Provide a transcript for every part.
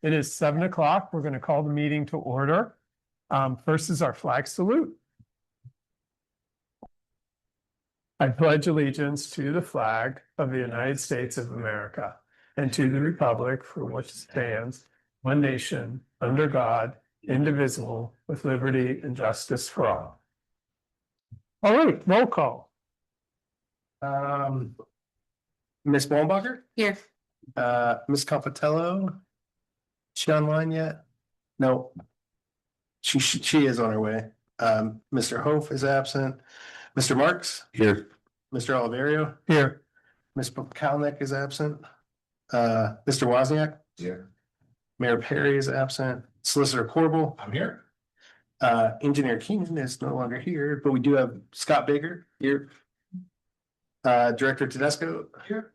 It is 7 o'clock. We're going to call the meeting to order. First is our flag salute. I pledge allegiance to the flag of the United States of America and to the republic for which it stands, one nation, under God, indivisible, with liberty and justice for all. All right, roll call. Miss Wallenbacher? Here. Miss Confitello? She online yet? No. She is on her way. Mr. Hof is absent. Mr. Marks? Here. Mr. Oliverio? Here. Ms. Kalnick is absent. Mr. Wozniak? Here. Mayor Perry is absent. Solicitor Corbel? I'm here. Engineer Keenan is no longer here, but we do have Scott Baker here. Director Tedesco here.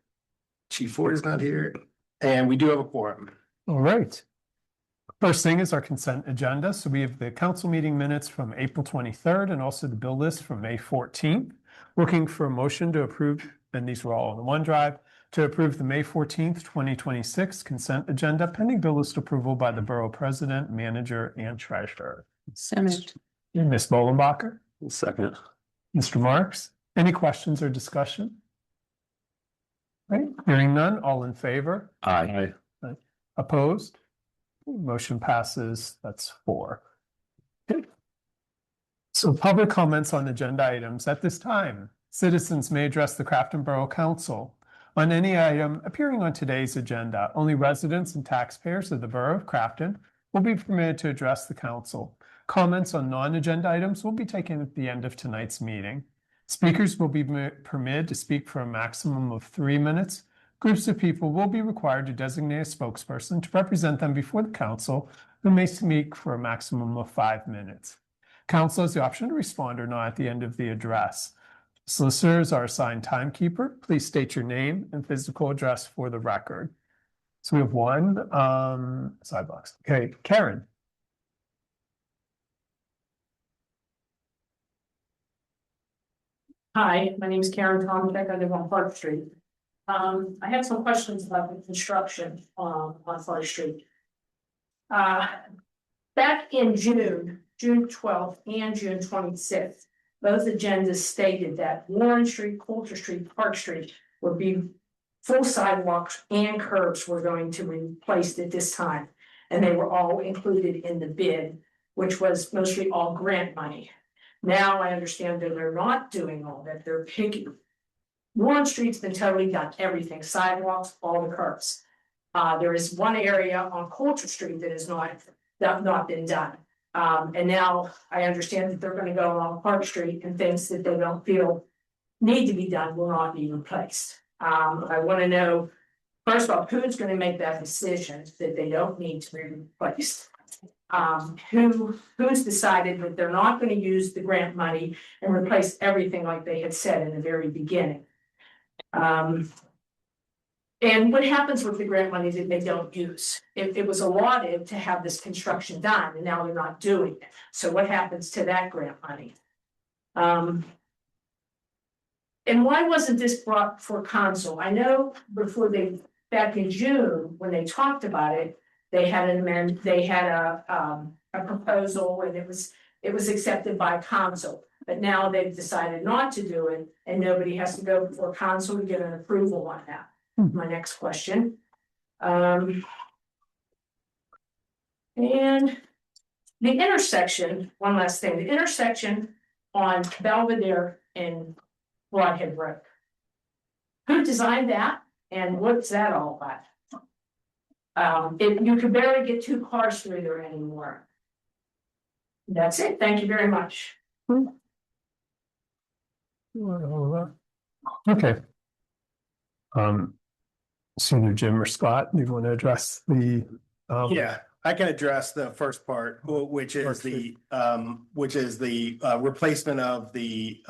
Chief Ford is not here, and we do have a quorum. All right. First thing is our consent agenda. So we have the council meeting minutes from April 23rd and also the bill list from May 14th. Looking for a motion to approve, and these were all on the OneDrive, to approve the May 14th, 2026 consent agenda pending bill list approval by the borough president, manager, and treasurer. So moved. Ms. Bollenbacher, Second. Mr. Marks, any questions or discussion? Right, hearing none, all in favor? Aye. Opposed? Motion passes, that's 4. Okay. So public comments on agenda items. At this time, citizens may address the Crafton Borough Council on any item appearing on today's agenda. Only residents and taxpayers of the Borough of Crafton will be permitted to address the council. Comments on non-agenda items will be taken at the end of tonight's meeting. Speakers will be permitted to speak for a maximum of 3 minutes. Groups of people will be required to designate a spokesperson to represent them before the council, who may speak for a maximum of 5 minutes. Council has the option to respond or not at the end of the address. Solicitors are assigned timekeeper. Please state your name and physical address for the record. So we have one sidebox. Okay, Karen. Hi, my name is Karen Tomczyk. I live on Park Street. I have some questions about the construction on Park Street. Back in June 12th and June 26th, both agendas stated that Warren Street, Coulter Street, Park Street would be full sidewalks and curbs were going to be replaced at this time. And they were all included in the bid, which was mostly all grant money. Now I understand that they're not doing all that, they're picking. Warren Street's been totally done, everything, sidewalks, all the curbs. There is one area on Coulter Street that has not been done. And now I understand that they're gonna go along Park Street and things that they don't feel need to be done will not be replaced. I wanna know, first of all, who's gonna make that decision that they don't need to be replaced? Who's decided that they're not going to use the grant money and replace everything like they had said in the very beginning? And what happens with the grant money that they don't use? It was allotted to have this construction done, and now they're not doing it. So what happens to that grant money? And why wasn't this brought for council? I know back in June, when they talked about it, they had a proposal and it was accepted by council, but now they've decided not to do it and nobody has to go before council to get an approval on that. My next question. And the intersection, one last thing, the intersection on Belvedere and Broadhead Road. Who designed that and what's that all about? You can barely get 2 cars through there anymore. That's it. Thank you very much. Okay. Senior Jim or Scott, do you want to address the? Yeah, I can address the first part, which is the replacement of the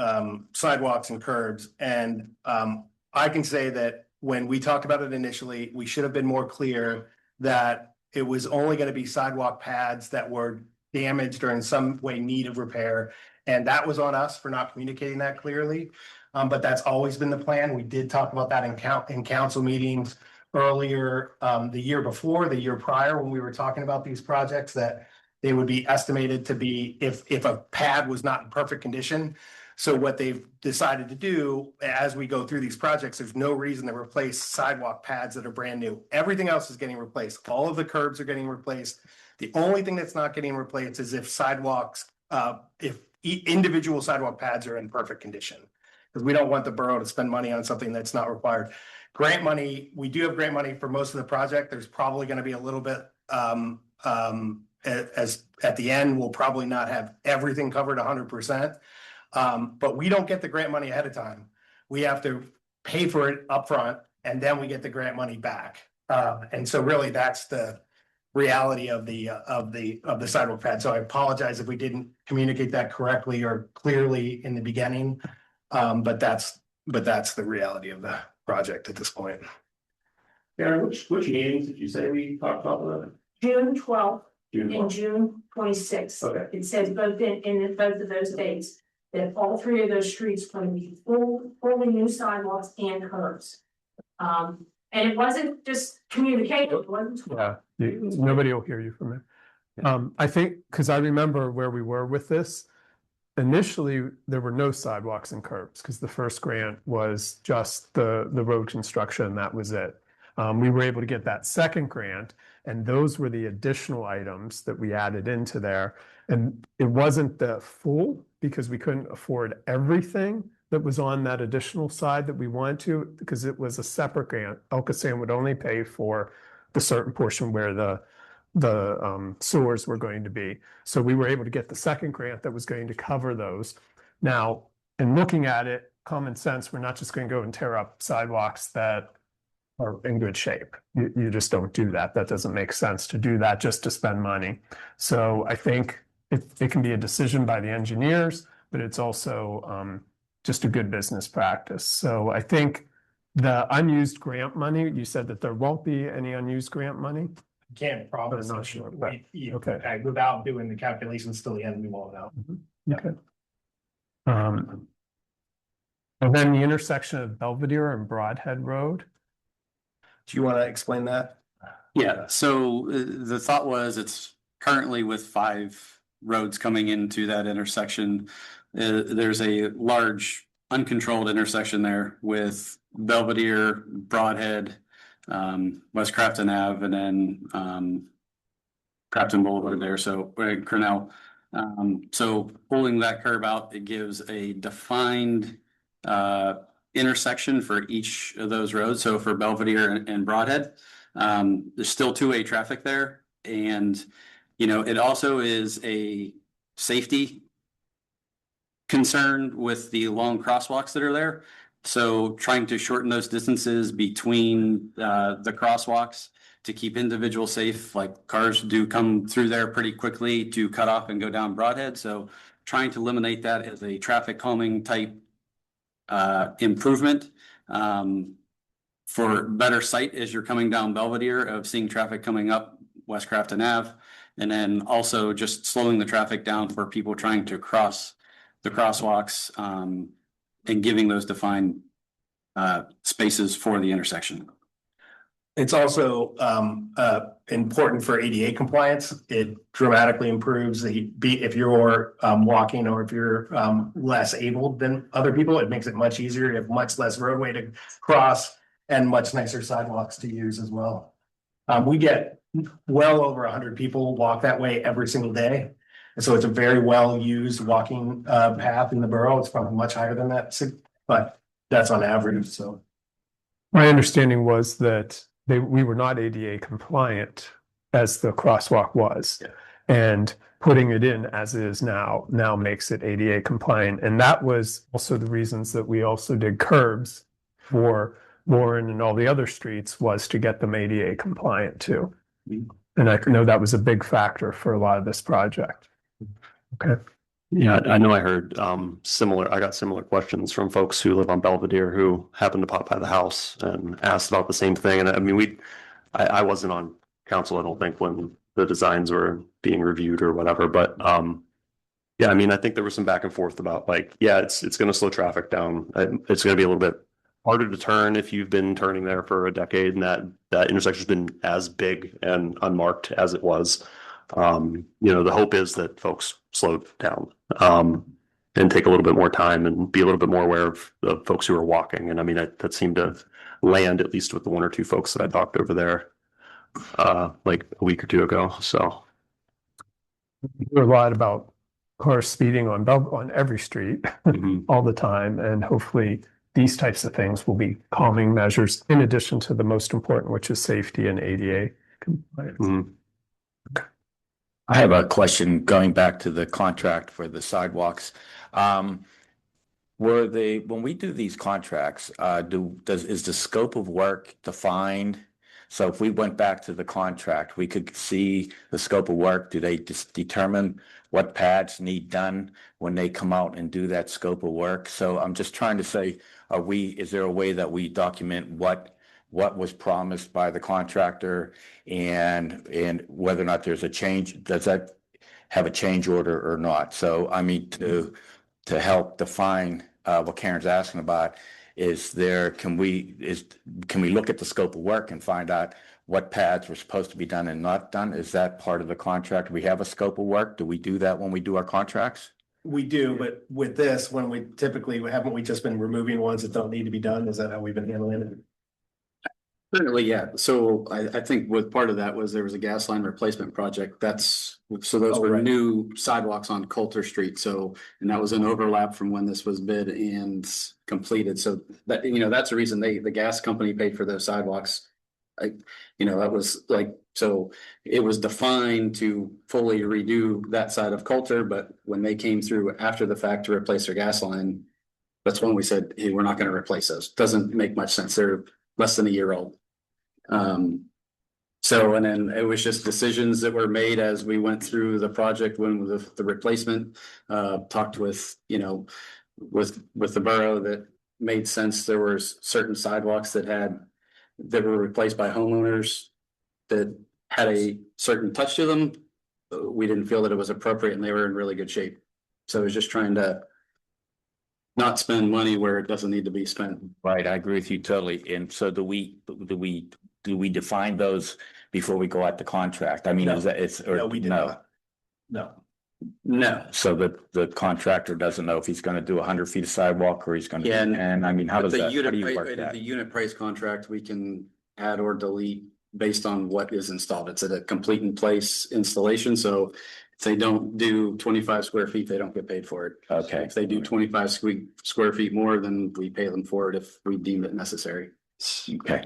sidewalks and curbs. And I can say that when we talked about it initially, we should have been more clear that it was only going to be sidewalk pads that were damaged or in some way need of repair. And that was on us for not communicating that clearly. But that's always been the plan. We did talk about that in council meetings earlier, the year before, the year prior, when we were talking about these projects, that they would be estimated to be if a pad was not in perfect condition. So what they've decided to do as we go through these projects, there's no reason to replace sidewalk pads that are brand new. Everything else is getting replaced. All of the curbs are getting replaced. The only thing that's not getting replaced is if sidewalks, if individual sidewalk pads are in perfect condition. Because we don't want the borough to spend money on something that's not required. Grant money, we do have grant money for most of the project. There's probably going to be a little bit, as at the end, we'll probably not have everything covered 100%. But we don't get the grant money ahead of time. We have to pay for it upfront, and then we get the grant money back. And so really that's the reality of the sidewalk pad. So I apologize if we didn't communicate that correctly or clearly in the beginning. But that's the reality of the project at this point. Karen, which meetings did you say we talked about that? June 12th June and 12th. June 26th. Okay. It says both in both of those dates, that all three of those streets are going to be fully new sidewalks and curbs. And it wasn't just communicated, it wasn't. Yeah, nobody will hear you from it. I think, because I remember where we were with this. Initially, there were no sidewalks and curbs because the first grant was just the road construction. That was it. We were able to get that second grant, and those were the additional items that we added into there. And it wasn't the full because we couldn't afford everything that was on that additional side that we wanted to, because it was a separate grant. Elkasan would only pay for the certain portion where the sewers were going to be. So we were able to get the second grant that was going to cover those. Now, in looking at it, common sense, we're not just going to go and tear up sidewalks that are in good shape. You just don't do that. That doesn't make sense to do that just to spend money. So I think it can be a decision by the engineers, but it's also just a good business practice. So I think the unused grant money, you said that there won't be any unused grant money. Can't promise. I'm not sure, but- Okay, without doing the calculations till the end, we won't know. Okay. And then the intersection of Belvedere and Broadhead Road. Do you want to explain that? Yeah, so the thought was it's currently with 5 roads coming into that intersection. There's a large uncontrolled intersection there with Belvedere, Broadhead, West Crafton Ave, and then Crafton Boulevard there, so Cornell. So pulling that curb out, it gives a defined intersection for each of those roads. So for Belvedere and Broadhead, there's still two-way traffic there. And, you know, it also is a safety concern with the long crosswalks that are there. So trying to shorten those distances between the crosswalks to keep individuals safe, like cars do come through there pretty quickly to cut off and go down Broadhead. So trying to eliminate that as a traffic calming type improvement for better sight as you're coming down Belvedere of seeing traffic coming up West Crafton Ave. And then also just slowing the traffic down for people trying to cross the crosswalks and giving those defined spaces for the intersection. It's also important for ADA compliance. It dramatically improves if you're walking or if you're less able than other people, it makes it much easier. You have much less roadway to cross and much nicer sidewalks to use as well. We get well over 100 people walk that way every single day. And so it's a very well used walking path in the borough. It's probably much higher than that, but that's on average. So My understanding was that we were not ADA compliant as the crosswalk was. Yeah. And putting it in as it is now makes it ADA compliant. And that was also the reasons that we also did curbs for Warren and all the other streets, was to get them ADA compliant too. And I know that was a big factor for a lot of this project. Okay. Yeah, I know I heard I got similar questions from folks who live on Belvedere who happened to pop by the house and asked about the same thing. And I mean, I wasn't on council, I don't think, when the designs were being reviewed or whatever, but yeah, I mean, I think there was some back and forth about, like, yeah, it's going to slow traffic down. It's going to be a little bit harder to turn if you've been turning there for a decade and that intersection's been as big and unmarked as it was. The hope is that folks slow down and take a little bit more time and be a little bit more aware of the folks who are walking. And I mean, that seemed to land, at least with the one or two folks that I talked over there like a week or two ago. So We hear a lot about cars speeding on every street all the time, and hopefully these types of things will be calming measures in addition to the most important, which is safety and ADA compliance. I have a question going back to the contract for the sidewalks. When we do these contracts, is the scope of work defined? So if we went back to the contract, we could see the scope of work. Do they just determine what pads need done when they come out and do that scope of work? So I'm just trying to say, is there a way that we document what was promised by the contractor and whether or not there's a change? Does that have a change order or not? So I mean, to help define what Karen's asking about, can we look at the scope of work and find out what pads were supposed to be done and not done? Is that part of the contract? We have a scope of work. Do we do that when we do our contracts? We do, but with this, when we typically, haven't we just been removing ones that don't need to be done? Is that how we've been handling it? Certainly, yeah. So I think with part of that was there was a gas line replacement project. So those were right. new sidewalks on Coulter Street. And that was an overlap from when this was bid and completed. So that, that's the reason the gas company paid for those sidewalks. That was so it was defined to fully redo that side of Coulter, but when they came through after the fact to replace their gas line, that's when we said, hey, we're not going to replace those. Doesn't make much sense. They're less than a year old. And then it was just decisions that were made as we went through the project when the replacement, talked with the borough that made sense. There were certain sidewalks that were replaced by homeowners that had a certain touch to them. We didn't feel that it was appropriate and they were in really good shape. So it was just trying to not spend money where it doesn't need to be spent. Right, I agree with you totally. And so do we define those before we go out the contract? I mean, No. No, we did not. No. No. So the contractor doesn't know if he's going to do 100 feet of sidewalk or he's going to. Yeah, and I mean, how does that? How do you work that? The unit price contract, we can add or delete based on what is installed. It's a complete in place installation. So if they don't do 25 square feet, they don't get paid for it. Okay. If they do 25 square feet more, then we pay them for it if we deem it necessary. Okay.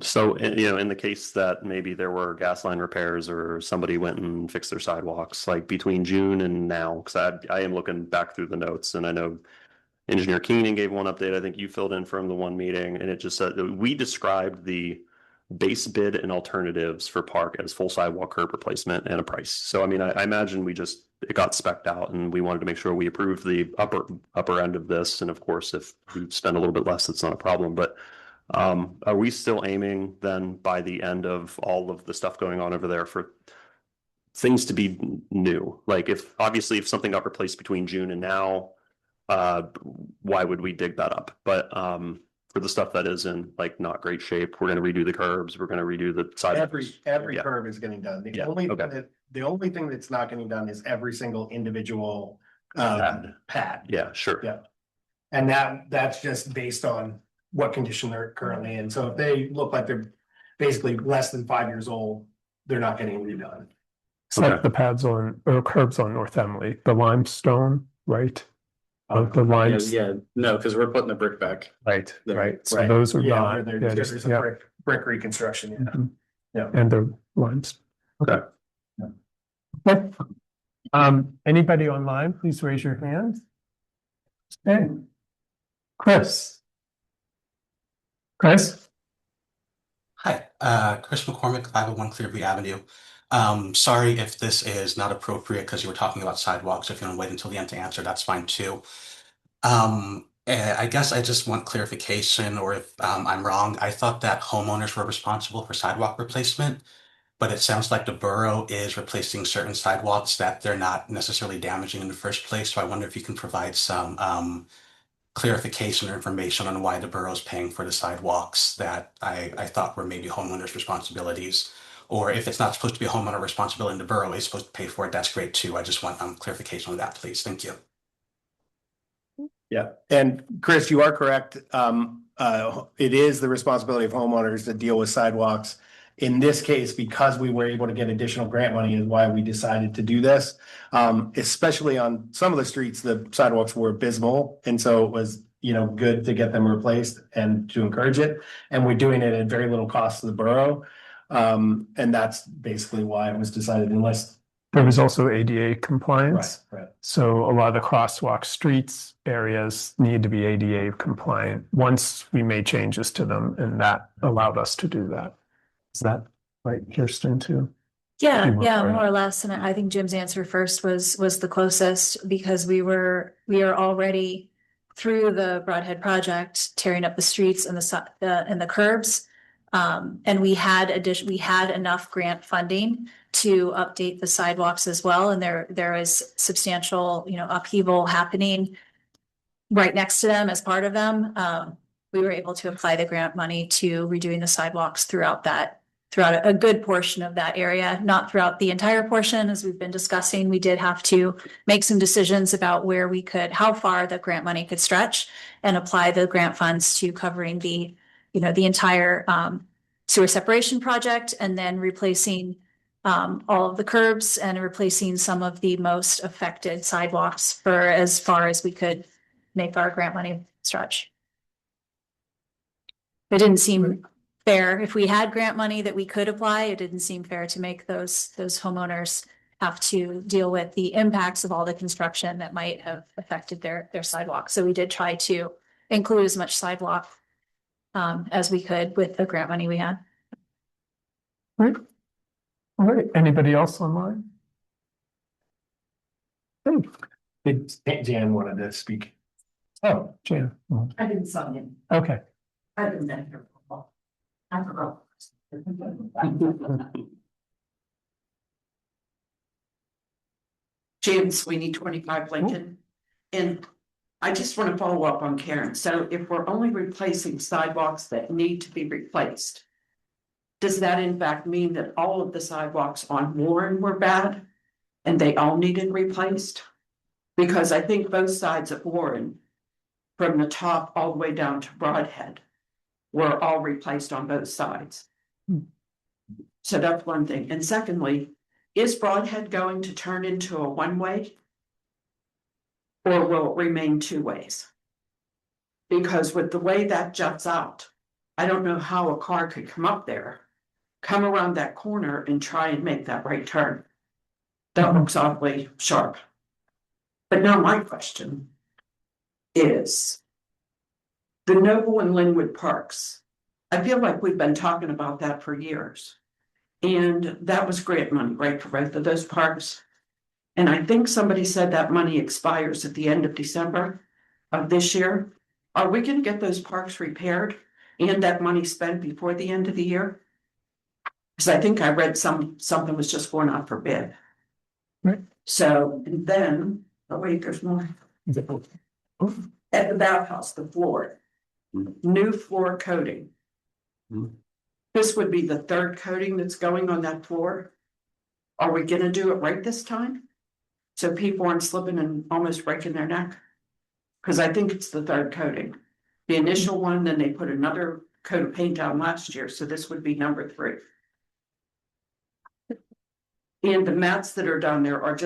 So, in the case that maybe there were gas line repairs or somebody went and fixed their sidewalks, like between June and now, because I am looking back through the notes and I know Engineer Keenan gave one update. I think you filled in from the one meeting and it just said we described the base bid and alternatives for park as full sidewalk curb replacement and a price. So, I mean, I imagine it got spec'd out and we wanted to make sure we approved the upper end of this. And of course, if we spend a little bit less, it's not a problem, but are we still aiming then by the end of all of the stuff going on over there for things to be new? Like if something got replaced between June and now, why would we dig that up? But for the stuff that is in like not great shape, we're going to redo the curbs, we're going to redo the sidewalks. Every Yeah. curb is getting done. Okay. The only thing that's not getting done is every single individual pad. Yeah, sure. Yeah. And that's just based on what condition they're currently in. So if they look like they're basically less than 5 years old, they're not getting redone. It's like the pads or curbs on North Emily, the limestone, right? The lines, No, because we're putting the brick back. right. So Right. those are Yeah, not. there's a brick reconstruction, yeah. Mhm. Yeah. And the lines. Okay. Okay. Anybody online, please raise your hand. Okay. Chris. Hi, Chris McCormick, 501 Clearview Avenue. Sorry if this is not appropriate because you were talking about sidewalks. If you want to wait until the end to answer, that's fine too. I guess I just want clarification, or if I'm wrong, I thought that homeowners were responsible for sidewalk replacement, but it sounds like the borough is replacing certain sidewalks that they're not necessarily damaging in the first place. So I wonder if you can provide some clarification or information on why the borough's paying for the sidewalks that I thought were maybe homeowners' responsibilities. Or if it's not supposed to be a homeowner responsibility and the borough is supposed to pay for it, that's great too. I just want clarification on that, please. Thank you. Yeah, and Chris, you are correct. It is the responsibility of homeowners to deal with sidewalks. In this case, because we were able to get additional grant money is why we decided to do this. Especially on some of the streets, the sidewalks were abysmal. And so it was, good to get them replaced and to encourage it. And we're doing it at very little cost to the borough. And that's basically why it was decided unless. There was also ADA compliance. Right. So a lot of the crosswalk streets areas need to be ADA compliant once we made changes to them, and that allowed us to do that. Is that right, Kirsten, too? Yeah, You were yeah, correct. more or less. And I think Jim's answer first was the closest because we are already through the Broadhead project, tearing up the streets and the curbs. And we had enough grant funding to update the sidewalks as well. And there is substantial, upheaval happening right next to them as part of them. We were able to apply the grant money to redoing the sidewalks throughout a good portion of that area, not throughout the entire portion, as we've been discussing. We did have to make some decisions about how far the grant money could stretch and apply the grant funds to covering the entire sewer separation project, and then replacing all of the curbs and replacing some of the most affected sidewalks for as far as we could make our grant money stretch. It didn't seem fair. If we had grant money that we could apply, it didn't seem fair to make those homeowners have to deal with the impacts of all the construction that might have affected their sidewalk. So we did try to include as much sidewalk as we could with the grant money we had. Right. All right. Anybody else online? Hey, Jan wanted to speak. oh, Jan. I didn't sign in. Okay. I've been there for a while. I forgot. James Sweeney, 25 Lincoln. And I just want to follow up on Karen. So if we're only replacing sidewalks that need to be replaced, does that in fact mean that all of the sidewalks on Warren were bad and they all needed replaced? Because I think both sides of Warren, from the top all the way down to Broadhead, were all replaced on both sides. So that's one thing. And secondly, is Broadhead going to turn into a one-way? Or will it remain two ways? Because with the way that juts out, I don't know how a car could come up there, come around that corner and try and make that right turn. That looks awfully sharp. But now my question is, the Noble and Linwood Parks, I feel like we've been talking about that for years. And that was grant money, right, for both of those parks. And I think somebody said that money expires at the end of December of this year. Are we going to get those parks repaired and that money spent before the end of the year? Because I think I read something was just going out for bid. Right. So, and then, oh wait, there's more. At the bathhouse, the floor, new floor coating. This would be the third coating that's going on that floor. Are we gonna do it right this time? So people aren't slipping and almost breaking their neck? Because I think it's the third coating. The initial one, then they put another coat of paint down last year, so this would be number 3. And the mats that are down there are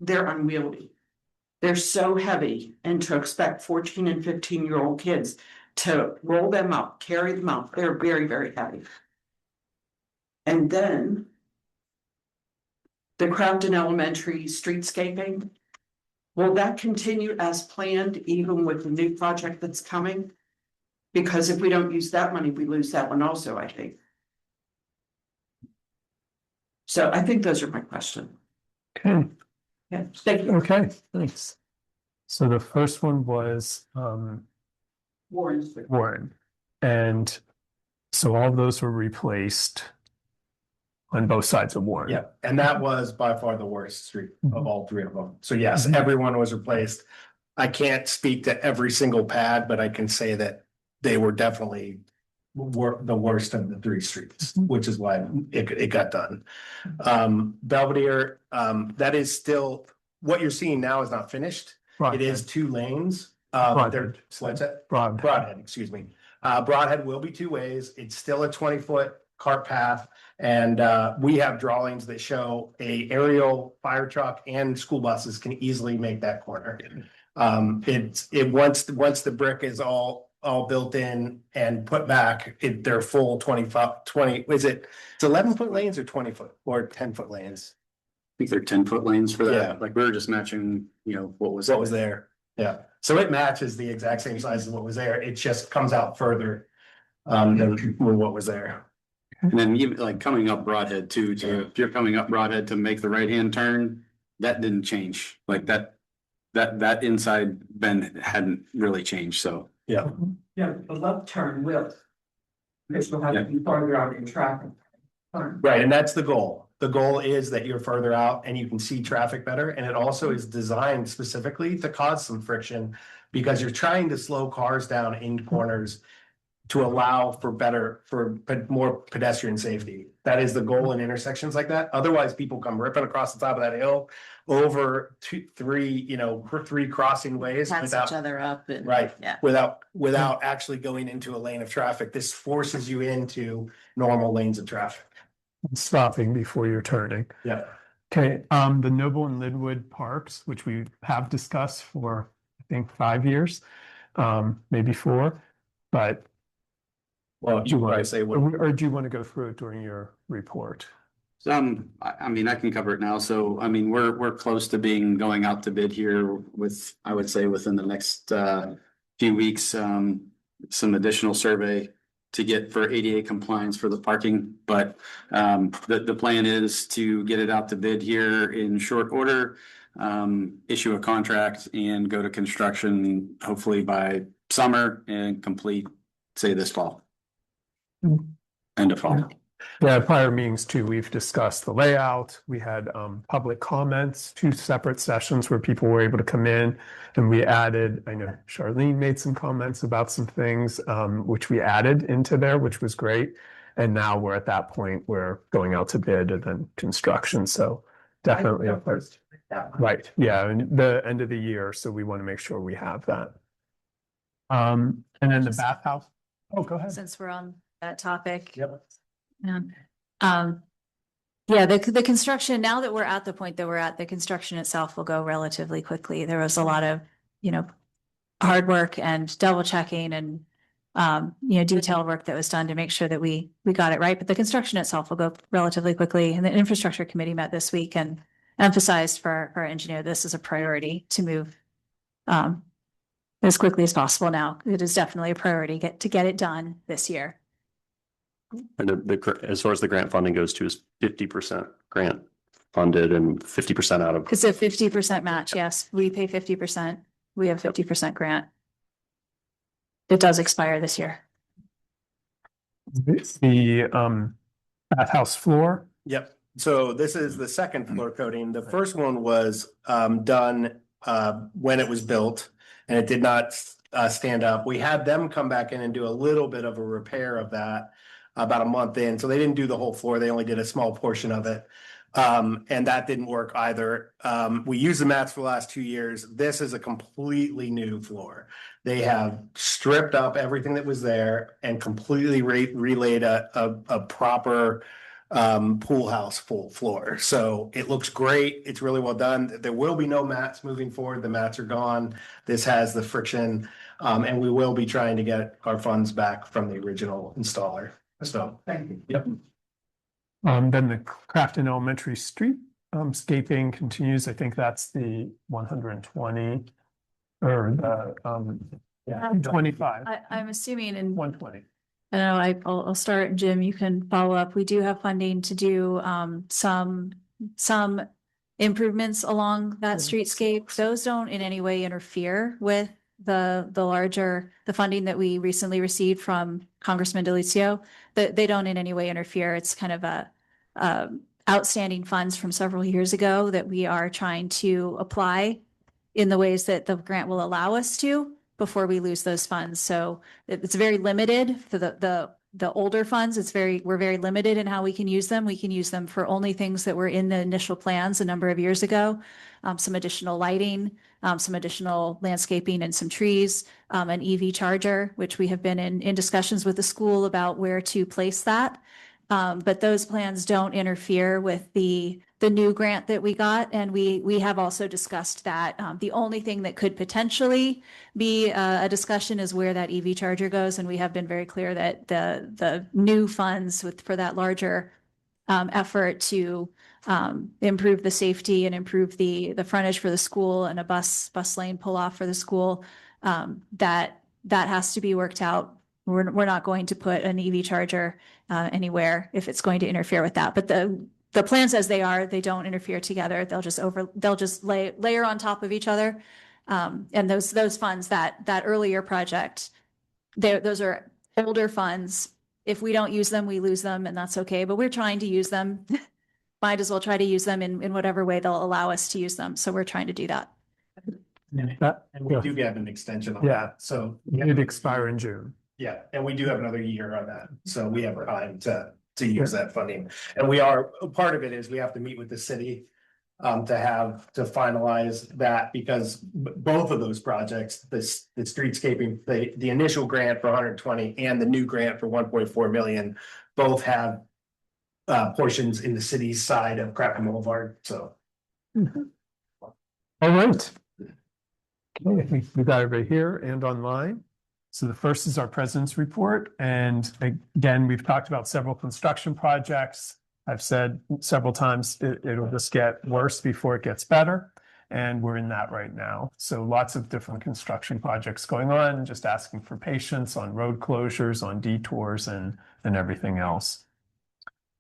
they're unwieldy. They're so heavy, and to expect 14 and 15-year-old kids to roll them up, carry them out, they're very, very heavy. And then the Crafton Elementary streetscaping, will that continue as planned even with the new project that's coming? Because if we don't use that money, we lose that one also, I think. So I think those are my questions. Okay. Yeah, thank you. Okay, thanks. So the first one was Warren. And so all of those were replaced on both sides of Warren. Yeah, and that was by far the worst street of all 3 of them. So yes, everyone was replaced. I can't speak to every single pad, but I can say that they were definitely the worst of the three streets, which is why it got done. Belvedere, that is still, what you're seeing now is not finished. It is 2 lanes. Broadhead. What's that? Broad. Broadhead, excuse me. Broadhead will be 2 ways. It's still a 20-foot cart path. And we have drawings that show a aerial fire truck and school buses can easily make that corner. Once the brick is all built in and put back, they're full 20, is it's 11-foot lanes or 20-foot or 10-foot lanes? I think they're 10-foot lanes for that. Yeah. Like we were just matching, what was there. Yeah, so it matches the exact same size as what was there. It just comes out further than what was there. And then even like coming up Broadhead too, if you're coming up Broadhead to make the right-hand turn, that didn't change. Like that inside bend hadn't really changed, so. Yeah. Yeah, the left turn will. This will have to be farther out in traffic. Right, and that's the goal. The goal is that you're further out and you can see traffic better, and it also is designed specifically to cause some friction because you're trying to slow cars down in corners to allow for more pedestrian safety. That is the goal in intersections like that. Otherwise, people come ripping across the top of that hill over 3 crossing ways Pass without each other up and. right, Yeah. without actually going into a lane of traffic. This forces you into normal lanes of traffic. Stopping before you're turning. Yeah. Okay, the Noble and Linwood Parks, which we have discussed for, I think, 5 years, maybe 4, but. Well, Do you want to say what? Or do you want to go through it during your report? I mean, I can cover it now. So, I mean, we're close to going out to bid here with, I would say within the next few weeks, some additional survey to get for ADA compliance for the parking. But the plan is to get it out to bid here in short order, issue a contract and go to construction hopefully by summer and complete, say, this fall. End of fall. Yeah, prior meetings too, we've discussed the layout. We had public comments, 2 separate sessions where people were able to come in. And we added, I know Charlene made some comments about some things, which we added into there, which was great. And now we're at that point where going out to bid and then construction. So definitely a first. Right, yeah, and the end of the year. So we want to make sure we have that. And then the bathhouse. Oh, go ahead. Since we're on that topic. Yep. Yeah, the construction, now that we're at the point that we're at, the construction itself will go relatively quickly. There was a lot of, hard work and double checking and, detailed work that was done to make sure that we got it right. But the construction itself will go relatively quickly. And the infrastructure committee met this week and emphasized for our engineer, this is a priority to move as quickly as possible now. It is definitely a priority to get it done this year. And as far as the grant funding goes to, is 50% grant funded and 50% out of. It's a 50% match. Yes, we pay 50%. We have 50% grant. It does expire this year. The bathhouse floor. Yep. So this is the second floor coating. The first one was done when it was built and it did not stand up. We had them come back in and do a little bit of a repair of that about a month in. So they didn't do the whole floor. They only did a small portion of it. And that didn't work either. We used the mats for the last 2 years. This is a completely new floor. They have stripped up everything that was there and completely relayed a proper pool house full floor. So it looks great. It's really well done. There will be no mats moving forward. The mats are gone. This has the friction. And we will be trying to get our funds back from the original installer. So, thank you. Yep. Then the Crafton Elementary Street scaping continues. I think that's the 120 or the 25. I'm assuming in 120. I don't know, I'll start, Jim, you can follow up. We do have funding to do some improvements along that streetscape. Those don't in any way interfere with the funding that we recently received from Congressman Delicio. They don't in any way interfere. It's kind of a outstanding funds from several years ago that we are trying to apply in the ways that the grant will allow us to before we lose those funds. So it's very limited for the older funds. We're very limited in how we can use them. We can use them for only things that were in the initial plans a number of years ago. Some additional lighting, some additional landscaping and some trees, an EV charger, which we have been in discussions with the school about where to place that. But those plans don't interfere with the new grant that we got. And we have also discussed that the only thing that could potentially be a discussion is where that EV charger goes. And we have been very clear that the new funds for that larger effort to improve the safety and improve the frontage for the school and a bus lane pull off for the school, that has to be worked out. We're not going to put an EV charger anywhere if it's going to interfere with that. But the plans as they are, they don't interfere together. They'll just layer on top of each other. And those funds, that earlier project, those are older funds. If we don't use them, we lose them, and that's okay. But we're trying to use them. Might as well try to use them in whatever way they'll allow us to use them. So we're trying to do that. And we do get an extension on Yeah. that, so. It expire in June. Yeah, and we do have another year on that, so we have time to use that funding. And we are, part of it is we have to meet with the city to finalize that, because both of those projects, the streetscaping, the initial grant for 120 and the new grant for 1.4 million, both have portions in the city's side of Crafton Boulevard, so. All right. Okay, we got it right here and online. So the first is our president's report. And again, we've talked about several construction projects. I've said several times, it'll just get worse before it gets better. And we're in that right now. So lots of different construction projects going on, just asking for patience on road closures, on detours and everything else.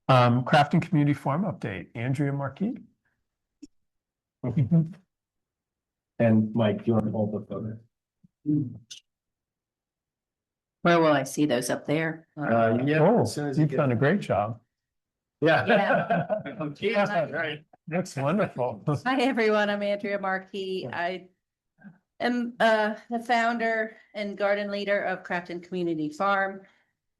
Crafton Community Farm update, Andrea Marquis. And Mike, you want to hold the photo? Where will I see those up there? Yeah. Oh, as soon as you've get- done a great job. Yeah. Yeah. Right. That's wonderful. Hi, everyone. I'm Andrea Markey. I am the founder and garden leader of Crafton Community Farm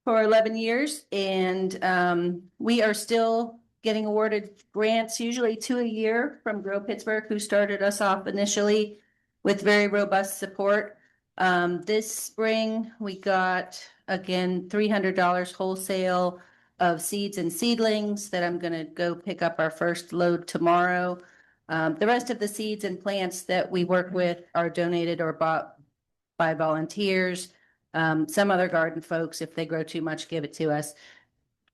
for 11 years. And we are still getting awarded grants, usually 2 a year, from Grow Pittsburgh, who started us off initially with very robust support. This spring, we got, again, $300 wholesale of seeds and seedlings that I'm gonna go pick up our first load tomorrow. The rest of the seeds and plants that we work with are donated or bought by volunteers. Some other garden folks, if they grow too much, give it to us.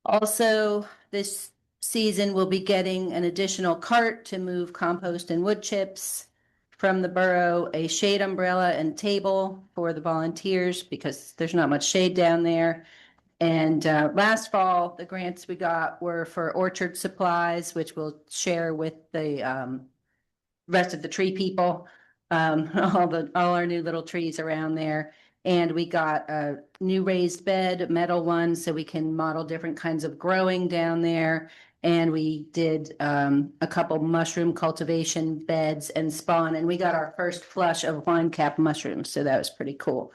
Also, this season, we'll be getting an additional cart to move compost and wood chips from the borough, a shade umbrella and table for the volunteers because there's not much shade down there. And last fall, the grants we got were for orchard supplies, which we'll share with the rest of the tree people, all our new little trees around there. And we got a new raised bed, a metal one, so we can model different kinds of growing down there. And we did a couple mushroom cultivation beds and spawn, and we got our first flush of wine cap mushrooms, so that was pretty cool.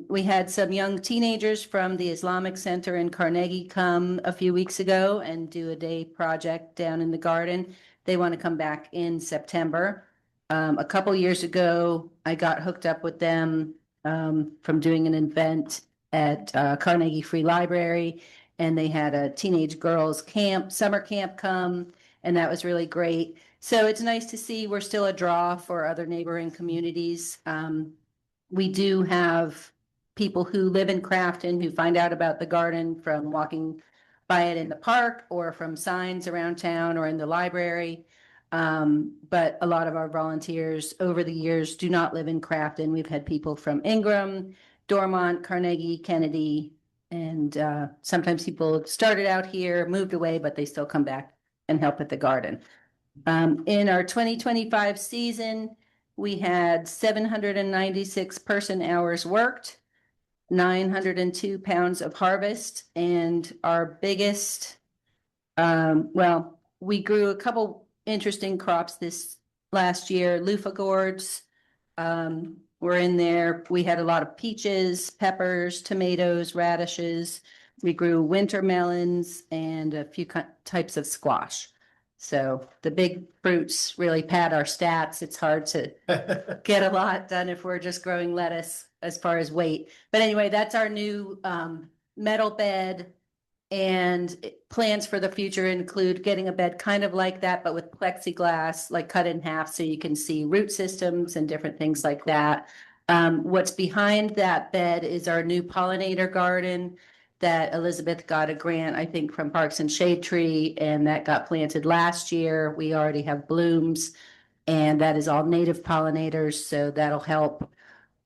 We had some young teenagers from the Islamic Center in Carnegie come a few weeks ago and do a day project down in the garden. They want to come back in September. A couple years ago, I got hooked up with them from doing an event at Carnegie Free Library, and they had a teenage girls camp, summer camp come, and that was really great. So it's nice to see we're still a draw for other neighboring communities. We do have people who live in Crafton who find out about the garden from walking by it in the park or from signs around town or in the library. But a lot of our volunteers over the years do not live in Crafton. We've had people from Ingram, Dormont, Carnegie, Kennedy, and sometimes people started out here, moved away, but they still come back and help at the garden. In our 2025 season, we had 796 person hours worked, 902 pounds of harvest, and our biggest, we grew a couple interesting crops this last year. Loofah gourds were in there. We had a lot of peaches, peppers, tomatoes, radishes. We grew winter melons and a few types of squash. So the big fruits really pad our stats. It's hard to get a lot done if we're just growing lettuce as far as weight. But anyway, that's our new metal bed. And plans for the future include getting a bed kind of like that, but with plexiglass, like cut in half so you can see root systems and different things like that. What's behind that bed is our new pollinator garden that Elizabeth got a grant, I think, from Parks and Shade Tree, and that got planted last year. We already have blooms, and that is all native pollinators, so that'll help.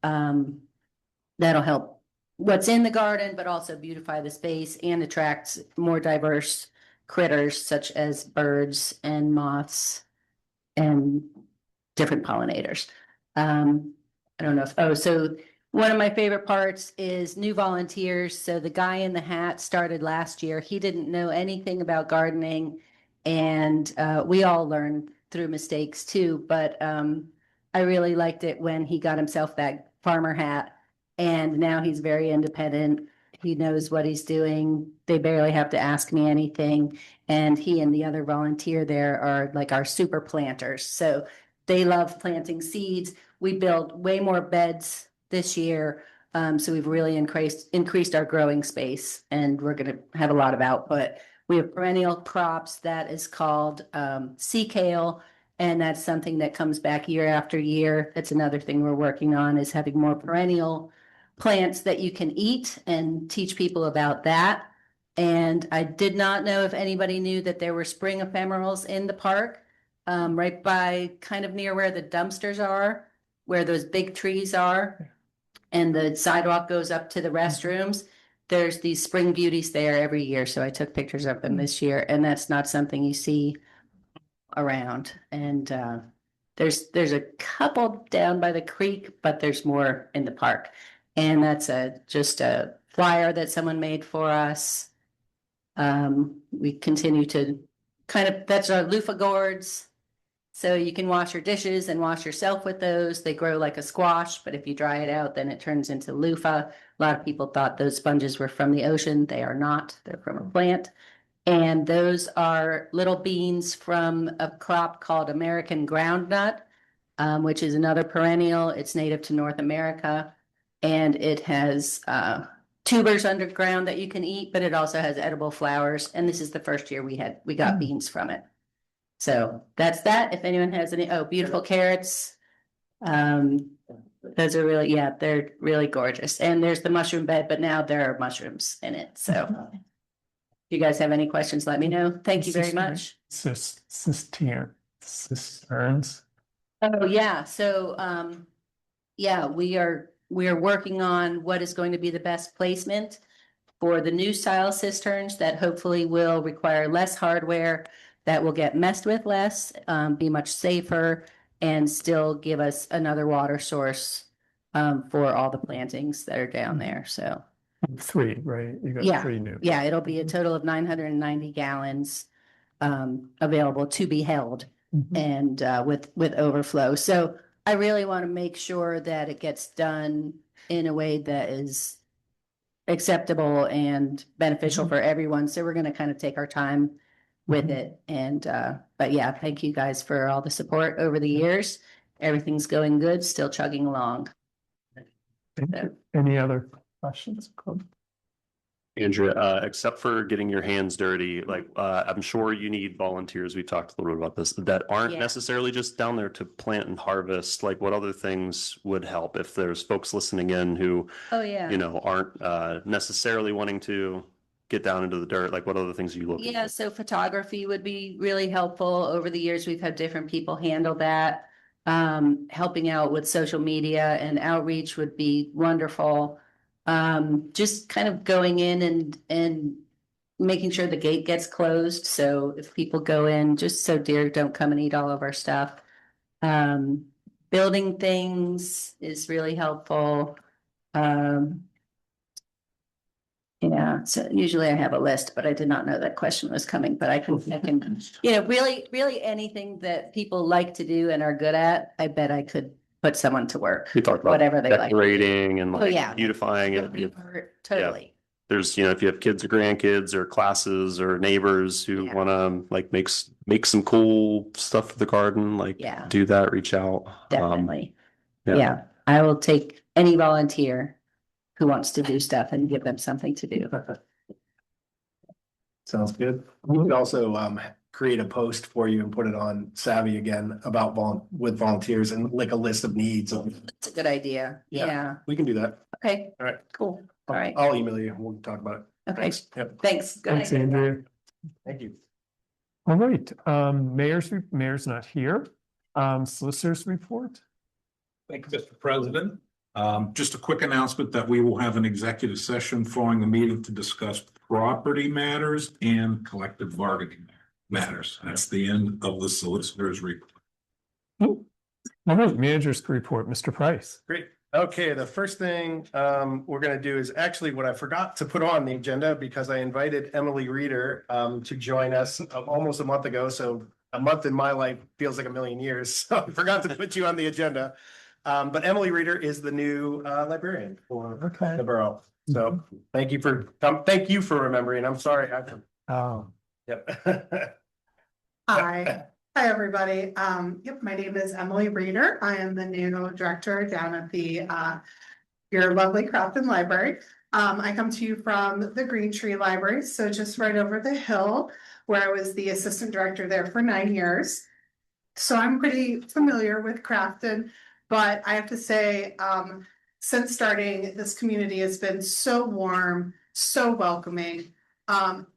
That'll help what's in the garden, but also beautify the space and attract more diverse critters such as birds and moths and different pollinators. I don't know if, oh, so one of my favorite parts is new volunteers. So the guy in the hat started last year. He didn't know anything about gardening, and we all learn through mistakes too. But I really liked it when he got himself that farmer hat, and now he's very independent. He knows what he's doing. They barely have to ask me anything. And he and the other volunteer there are like our super planters. So they love planting seeds. We built way more beds this year. So we've really increased our growing space, and we're going to have a lot of output. We have perennial crops that is called sea kale, and that's something that comes back year after year. That's another thing we're working on, is having more perennial plants that you can eat and teach people about that. And I did not know if anybody knew that there were spring ephemerals in the park, right by kind of near where the dumpsters are, where those big trees are, and the sidewalk goes up to the restrooms. There's these spring beauties there every year, so I took pictures of them this year, and that's not something you see around. And there's a couple down by the creek, but there's more in the park. And that's just a flyer that someone made for us. We continue to that's our loofah gourds. So you can wash your dishes and wash yourself with those. They grow like a squash, but if you dry it out, then it turns into loofah. A lot of people thought those sponges were from the ocean. They are not. They're from a plant. And those are little beans from a crop called American groundnut, which is another perennial. It's native to North America. And it has tubers underground that you can eat, but it also has edible flowers. And this is the first year we got beans from it. So that's that. If anyone has any, beautiful carrots. Those are really, they're really gorgeous. And there's the mushroom bed, but now there are mushrooms in it. So if you guys have any questions, let me know. Thank you very much. Cisterns. Oh, yeah. So, we are working on what is going to be the best placement for the new style cisterns that hopefully will require less hardware, that will get messed with less, be much safer, and still give us another water source for all the plantings that are down there. So 3, right? You got 3 new. Yeah, it'll be a total of 990 gallons available to be held, and with overflow. So I really want to make sure that it gets done in a way that is acceptable and beneficial for everyone. So we're going to kind of take our time with it. And but yeah, thank you guys for all the support over the years. Everything's going good, still chugging along. Thank you. Any other questions? Andrea, except for getting your hands dirty, like I'm sure you need volunteers. We talked a little bit about this, that aren't necessarily just down there to plant and harvest. Like, what other things would help if there's folks listening in who, aren't necessarily wanting to get down into the dirt? Like, what other things are you looking for? So photography would be really helpful. Over the years, we've had different people handle that. Helping out with social media and outreach would be wonderful. Just kind of going in and making sure the gate gets closed. So if people go in, just so deer don't come and eat all of our stuff. Building things is really helpful. Yeah, so usually I have a list, but I did not know that question was coming, but I can, really anything that people like to do and are good at, I bet I could put someone to work. We talked about Whatever they like. decorating and Oh, like yeah. beautifying it. Totally. There's, if you have kids or grandkids or classes or neighbors who Yeah. want to like make some cool stuff for the garden, like Yeah. do that, reach out. Definitely. yeah. Yeah, I will take any volunteer who wants to do stuff and give them something to do. Sounds good. We could also create a post for you and put it on Savvy again about with volunteers and like a list of needs. It's a good idea. Yeah. Yeah, We can do that. okay, All right. cool. All right, I'll email you. We'll talk about it. okay, Thanks. Yep. thanks. Good Thanks, idea. Andrea. Thank you. All right, mayor's not here. Solicitors report. Thank you, Mr. President. Just a quick announcement that we will have an executive session following the meeting to discuss property matters and collective bargaining matters. That's the end of the solicitor's report. All right, manager's report, Mr. Price. Great. Okay, the first thing we're gonna do is actually what I forgot to put on the agenda because I invited Emily Reeder to join us almost a month ago. So a month in my life feels like a million years. So I forgot to put you on the agenda. But Emily Reeder is the new librarian for the borough. So thank you for remembering. I'm sorry. Oh, Yep. Hi, everybody. Yep, my name is Emily Reeder. I am the new director down at the your lovely Crafton Library. I come to you from the Green Tree Library, so just right over the hill, where I was the assistant director there for 9 years. So I'm pretty familiar with Crafton, but I have to say, since starting, this community has been so warm, so welcoming.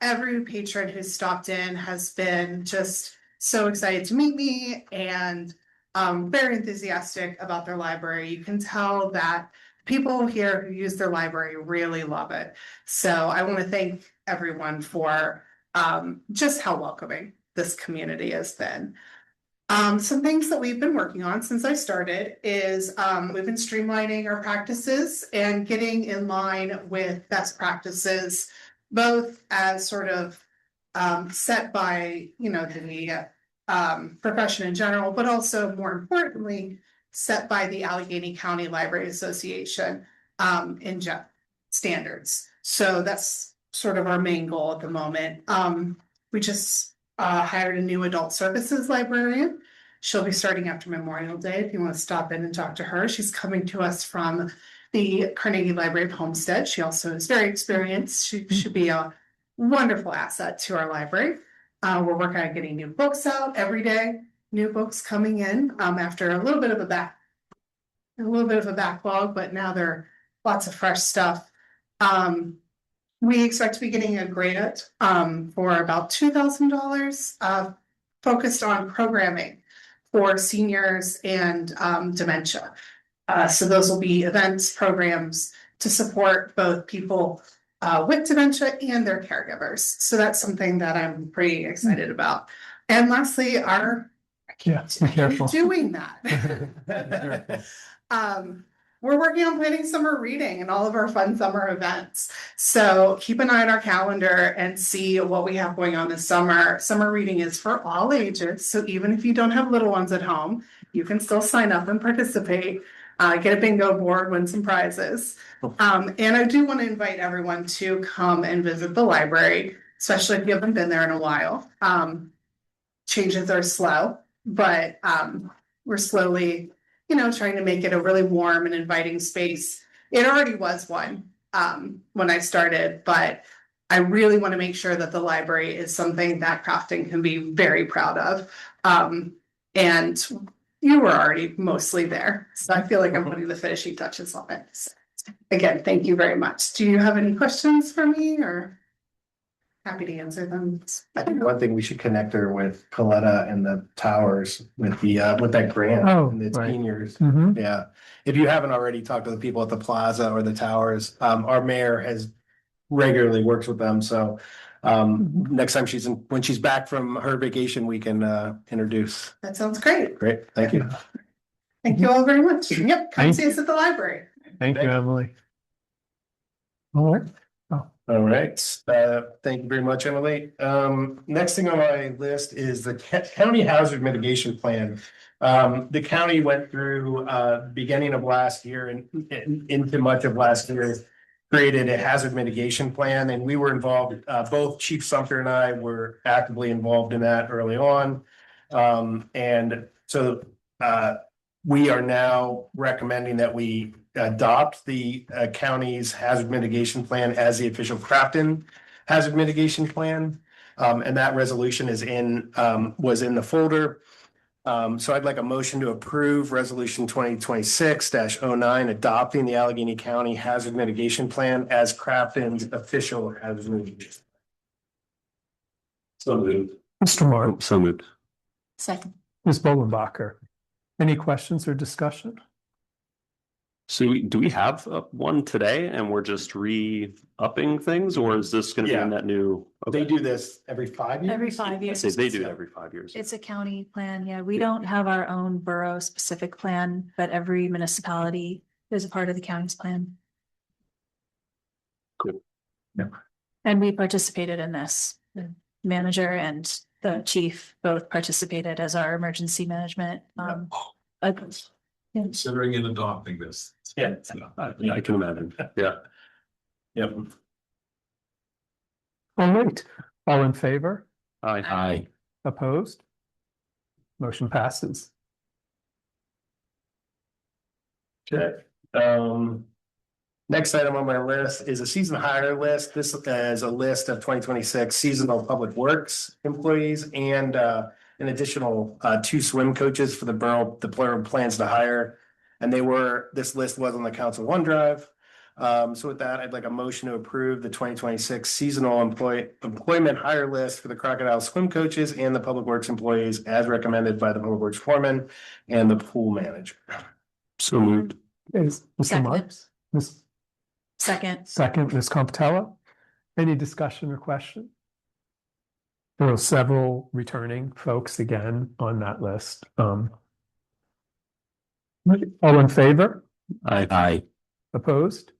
Every patron who's stopped in has been just so excited to meet me and very enthusiastic about their library. You can tell that people here who use their library really love it. So I want to thank everyone for just how welcoming this community has been. Some things that we've been working on since I started is we've been streamlining our practices and getting in line with best practices, both as sort of set by, the profession in general, but also more importantly, set by the Allegheny County Library Association in standards. So that's sort of our main goal at the moment. We just hired a new adult services librarian. She'll be starting after Memorial Day. If you want to stop in and talk to her, she's coming to us from the Carnegie Library of Homestead. She also is very experienced. She should be a wonderful asset to our library. We're working on getting new books out every day. New books coming in after a little bit of a backlog, but now there are lots of fresh stuff. We expect to be getting a grant for about $2,000 focused on programming for seniors and dementia. So those will be events, programs to support both people with dementia and their caregivers. So that's something that I'm pretty excited about. And lastly, be careful. doing that. We're working on planning summer reading and all of our fun summer events. So keep an eye on our calendar and see what we have going on this summer. Summer reading is for all ages. So even if you don't have little ones at home, you can still sign up and participate. Get a bingo board, win some prizes. And I do want to invite everyone to come and visit the library, especially if you haven't been there in a while. Changes are slow, but we're slowly trying to make it a really warm and inviting space. It already was one when I started, but I really want to make sure that the library is something that Crafton can be very proud of. And you were already mostly there, so I feel like I'm putting the finishing touches on it. So, again, thank you very much. Do you have any questions for me, or happy to answer them? I think one thing we should connect her with Coletta and the towers with that grant and the seniors. Mhm. Yeah, if you haven't already talked to the people at the plaza or the towers, our mayor has regularly works with them. So next time when she's back from her vacation, we can introduce. That sounds great. Great, thank you. Thank you all very much. Yep, come Thank see us at the library. Thank you, Emily. All right. Oh, All right, thank you very much, Emily. Next thing on my list is the county hazard mitigation plan. The county went through, beginning of last year and into much of last year, created a hazard mitigation plan, and we were involved, both Chief Sumter and I were actively involved in that early on. And so, we are now recommending that we adopt the county's hazard mitigation plan as the official Crafton hazard mitigation plan. And that resolution is was in the folder. So I'd like a motion to approve resolution 2026-09, adopting the Allegheny County hazard mitigation plan as Crafton's official hazard mitigation. So moved. Mr. Mark, So moved. Second. Ms. Bolenbacher, any questions or discussion? So do we have one today and we're just re-upping things, or is this gonna be in that new? They Okay. do this every 5 years? Every 5 I years. say they do it every 5 years. It's a county plan. Yeah, we don't have our own borough specific plan, but every municipality is a part of the county's plan. Cool. Yeah. And we participated in this. The manager and the chief both participated as our emergency management. Considering and adopting this. Yeah. I can imagine. Yeah. Yep. All right, all in favor? Aye. Opposed? Motion passes. Okay, next item on my list is a season hire list. This is a list of 2026 seasonal public works employees and an additional 2 swim coaches for the borough. The borough plans to hire, and this list was on the Council OneDrive. So with that, I'd like a motion to approve the 2026 seasonal employment hire list for the Crocodile swim coaches and the public works employees as recommended by the public works foreman and the pool manager. So moved. Is Mr. Second. Marks? Second. Ms. Compatella? Any discussion or question? There are several returning folks again on that list. All in favor? Aye. Opposed?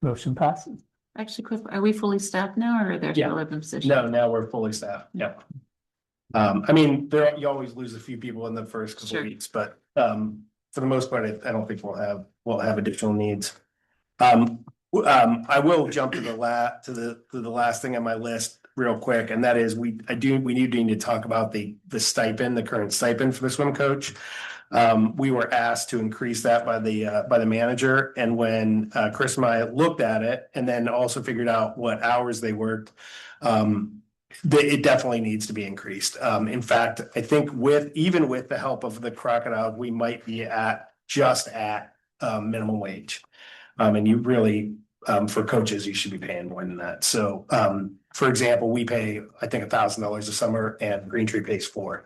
Motion passes. Actually, quick, are we fully staffed now or are there Yeah. still open positions? No, now we're fully staffed. Yep. I mean, you always lose a few people in the first couple Sure. weeks, but for the most part, I don't think we'll have additional needs. I will jump to the last thing on my list real quick, and that is we need to talk about the stipend, the current stipend for the swim coach. We were asked to increase that by the manager, and when Chris and I looked at it and then also figured out what hours they worked, it definitely needs to be increased. In fact, I think even with the help of the Crocodile, we might be just at minimum wage. And you really, for coaches, you should be paying more than that. So, for example, we pay, I think, $1,000 a summer, and Green Tree pays $4,000.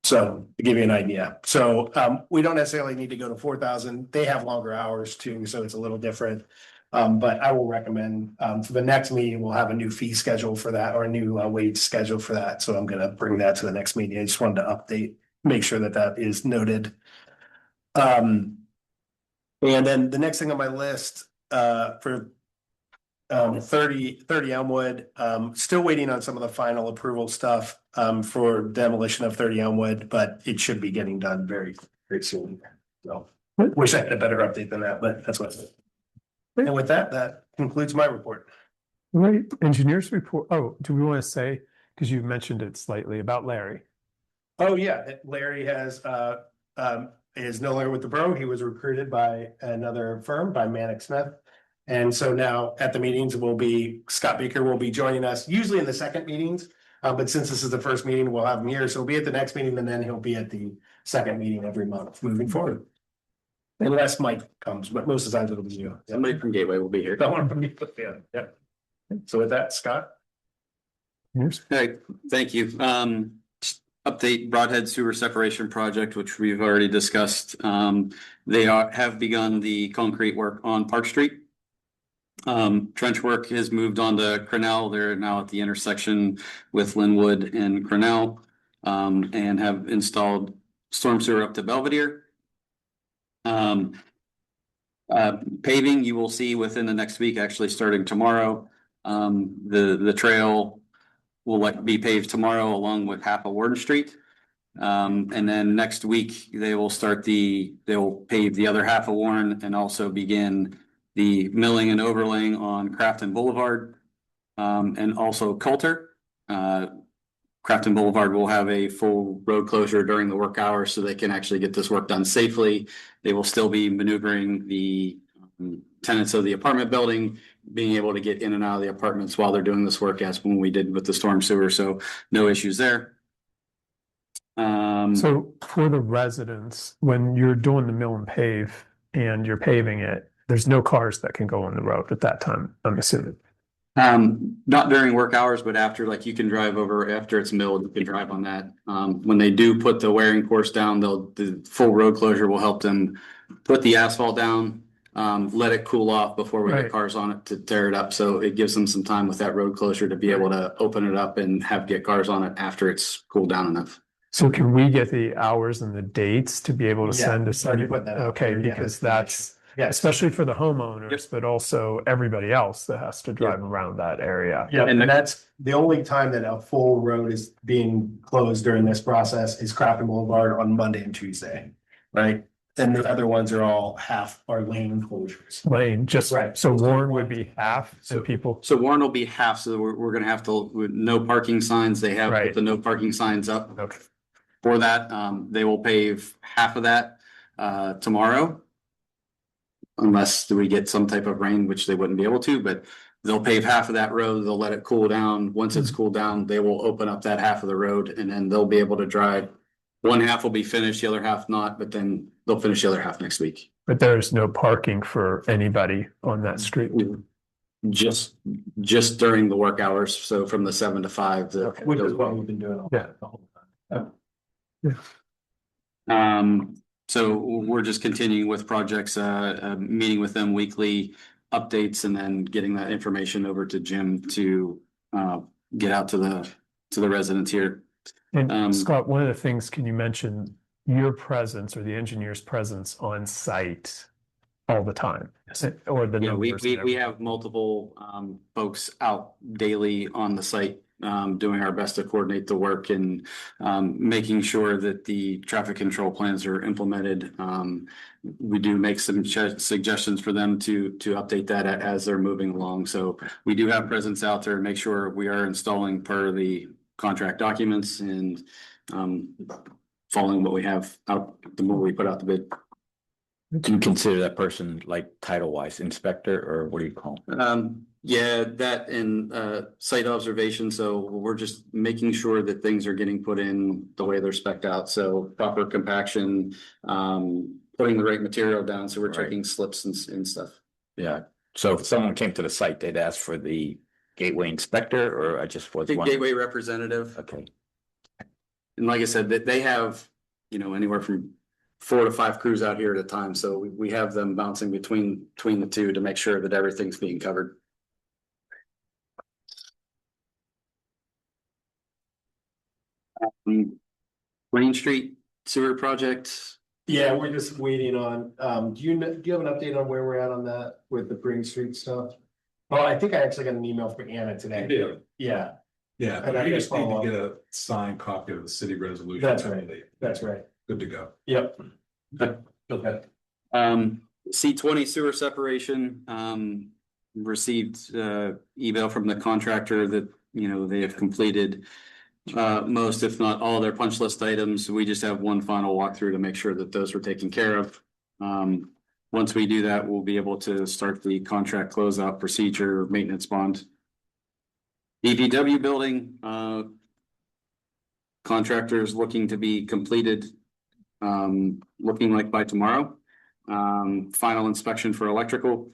So to give you an idea, so we don't necessarily need to go to 4,000. They have longer hours too, so it's a little different. But I will recommend for the next meeting, we'll have a new fee schedule for that, or a new wage schedule for that. So I'm going to bring that to the next meeting. I just wanted to update, make sure that is noted. And then the next thing on my list for 30 Elmwood, still waiting on some of the final approval stuff for demolition of 30 Elmwood, but it should be getting done very, very soon. So wish I had a better update than that, but that's what I said. And with that concludes my report. Right, engineers report. Oh, do we want to say, because you mentioned it slightly, about Larry? Oh, yeah, Larry is no longer with the borough. He was recruited by another firm, by Manick Smith. And so now at the meetings Scott Baker will be joining us, usually in the second meetings. But since this is the first meeting, we'll have him here. So he'll be at the next meeting, and then he'll be at the second meeting every month moving forward. Unless Mike comes, but most of the times it'll be you. Somebody from Gateway will be here. Someone from you, yeah. So with that, Scott? Yes. Okay, thank you. Just update Broadhead Sewer Separation Project, which we've already discussed. They have begun the concrete work on Park Street. Trench work has moved on to Cornell. They're now at the intersection with Linwood and Cornell, and have installed storm sewer up to Belvedere. Paving, you will see within the next week, actually starting tomorrow, The trail will be paved tomorrow along with half of Warden Street. And then next week, they will pave the other half of Warren and also begin the milling and overlaying on Crafton Boulevard. And also Coulter. Crafton Boulevard will have a full road closure during the work hours so they can actually get this work done safely. They will still be maneuvering the tenants of the apartment building, being able to get in and out of the apartments while they're doing this work, as when we did with the storm sewer. So no issues there. So for the residents, when you're doing the mill and pave and you're paving it, there's no cars that can go on the road at that time, I'm assuming. Not during work hours, but after, like, you can drive over after it's milled, you can drive on that. When they do put the wearing course down, the full road closure will help them put the asphalt down, let it cool off before we Right. get cars on it to tear it up. So it gives them some time with that road closure to be able to open it up and get cars on it after it's cooled down enough. So can we get the hours and the dates to be able to Yeah, send we us? already put that out Okay, there, yeah. because that's, Yes. especially for the homeowners, Yep. but also everybody else that has to drive around that area. Yeah, And and that's the only time that a full road is being closed during this process is Crafton Boulevard on Monday and Tuesday, right? And the other ones are all half or lane closures. Lane, just, Right. so Warren would be half, so So- people, So Warren will be half, so we're gonna have to, with no parking signs, they have Right. put the no parking signs up. okay, For that, they will pave half of that tomorrow. Unless we get some type of rain, which they wouldn't be able to, but they'll pave half of that road, they'll let it cool down. Once it's cooled down, they will open up that half of the road and then they'll be able to drive. One half will be finished, the other half not, but then they'll finish the other half next week. but there's no parking for anybody on that street. Just during the work hours, so from the 7 to 5. Okay. Which is what we've been doing all Yeah. the whole time. So we're just continuing with projects, meeting with them weekly, updates, and then getting that information over to Jim to get out to the residents here. And Scott, one of the things, can you mention your presence or the engineer's presence on site all the time? Or the Yeah, we numbers and we have multiple folks out daily on the site, doing our best to coordinate the work and making sure that the traffic control plans are implemented. We do make some suggestions for them to update that as they're moving along. So we do have presence out there, make sure we are installing per the contract documents and following what we have out, the more we put out the bid. Do you consider that person like title wise inspector or what do you call him? Yeah, that and site observation. So we're just making sure that things are getting put in the way they're spec'd out. So proper compaction, putting the right material down. So we're Right. checking slips and stuff. Yeah, so if someone came to the site, they'd ask for the gateway inspector or I just was The wondering. gateway representative. Okay, And like I said, that they have, anywhere from 4 to 5 crews out here at a time. So we have them bouncing between the two to make sure that everything's being covered. Main Street sewer project. Yeah, we're just waiting on, do you have an update on where we're at on that with the Green Street stuff? Well, I think I actually got an email from Anna today. You do. Yeah, Yeah, And I we can just need follow to up. get a signed copy of the city resolution. That's right. That's right. Good to go. Yep. Okay. C20 sewer separation, received email from the contractor that, they have completed most, if not all, their punch list items. We just have one final walkthrough to make sure that those were taken care of. Once we do that, we'll be able to start the contract closeout procedure, maintenance bond. DPW building, contractors looking to be completed, looking like by tomorrow. Final inspection for electrical.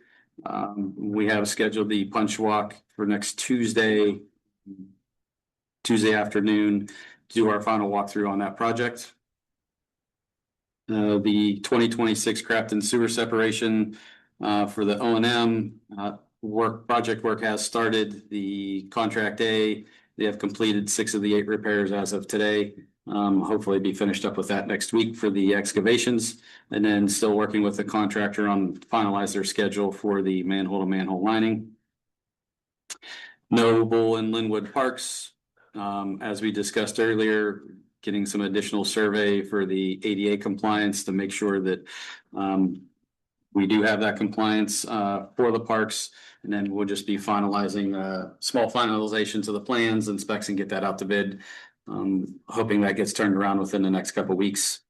We have scheduled the punch walk for next Tuesday afternoon, to do our final walkthrough on that project. The 2026 Crafton sewer separation for the O&M project work has started. The contract A, they have completed 6 of the 8 repairs as of today. Hopefully be finished up with that next week for the excavations, and then still working with the contractor on finalize their schedule for the manhole to manhole lining. Noble and Linwood Parks, as we discussed earlier, getting some additional survey for the ADA compliance to make sure that we do have that compliance for the parks. And then we'll just be finalizing small finalization to the plans and specs and get that out to bid. Hoping that gets turned around within the next couple of weeks.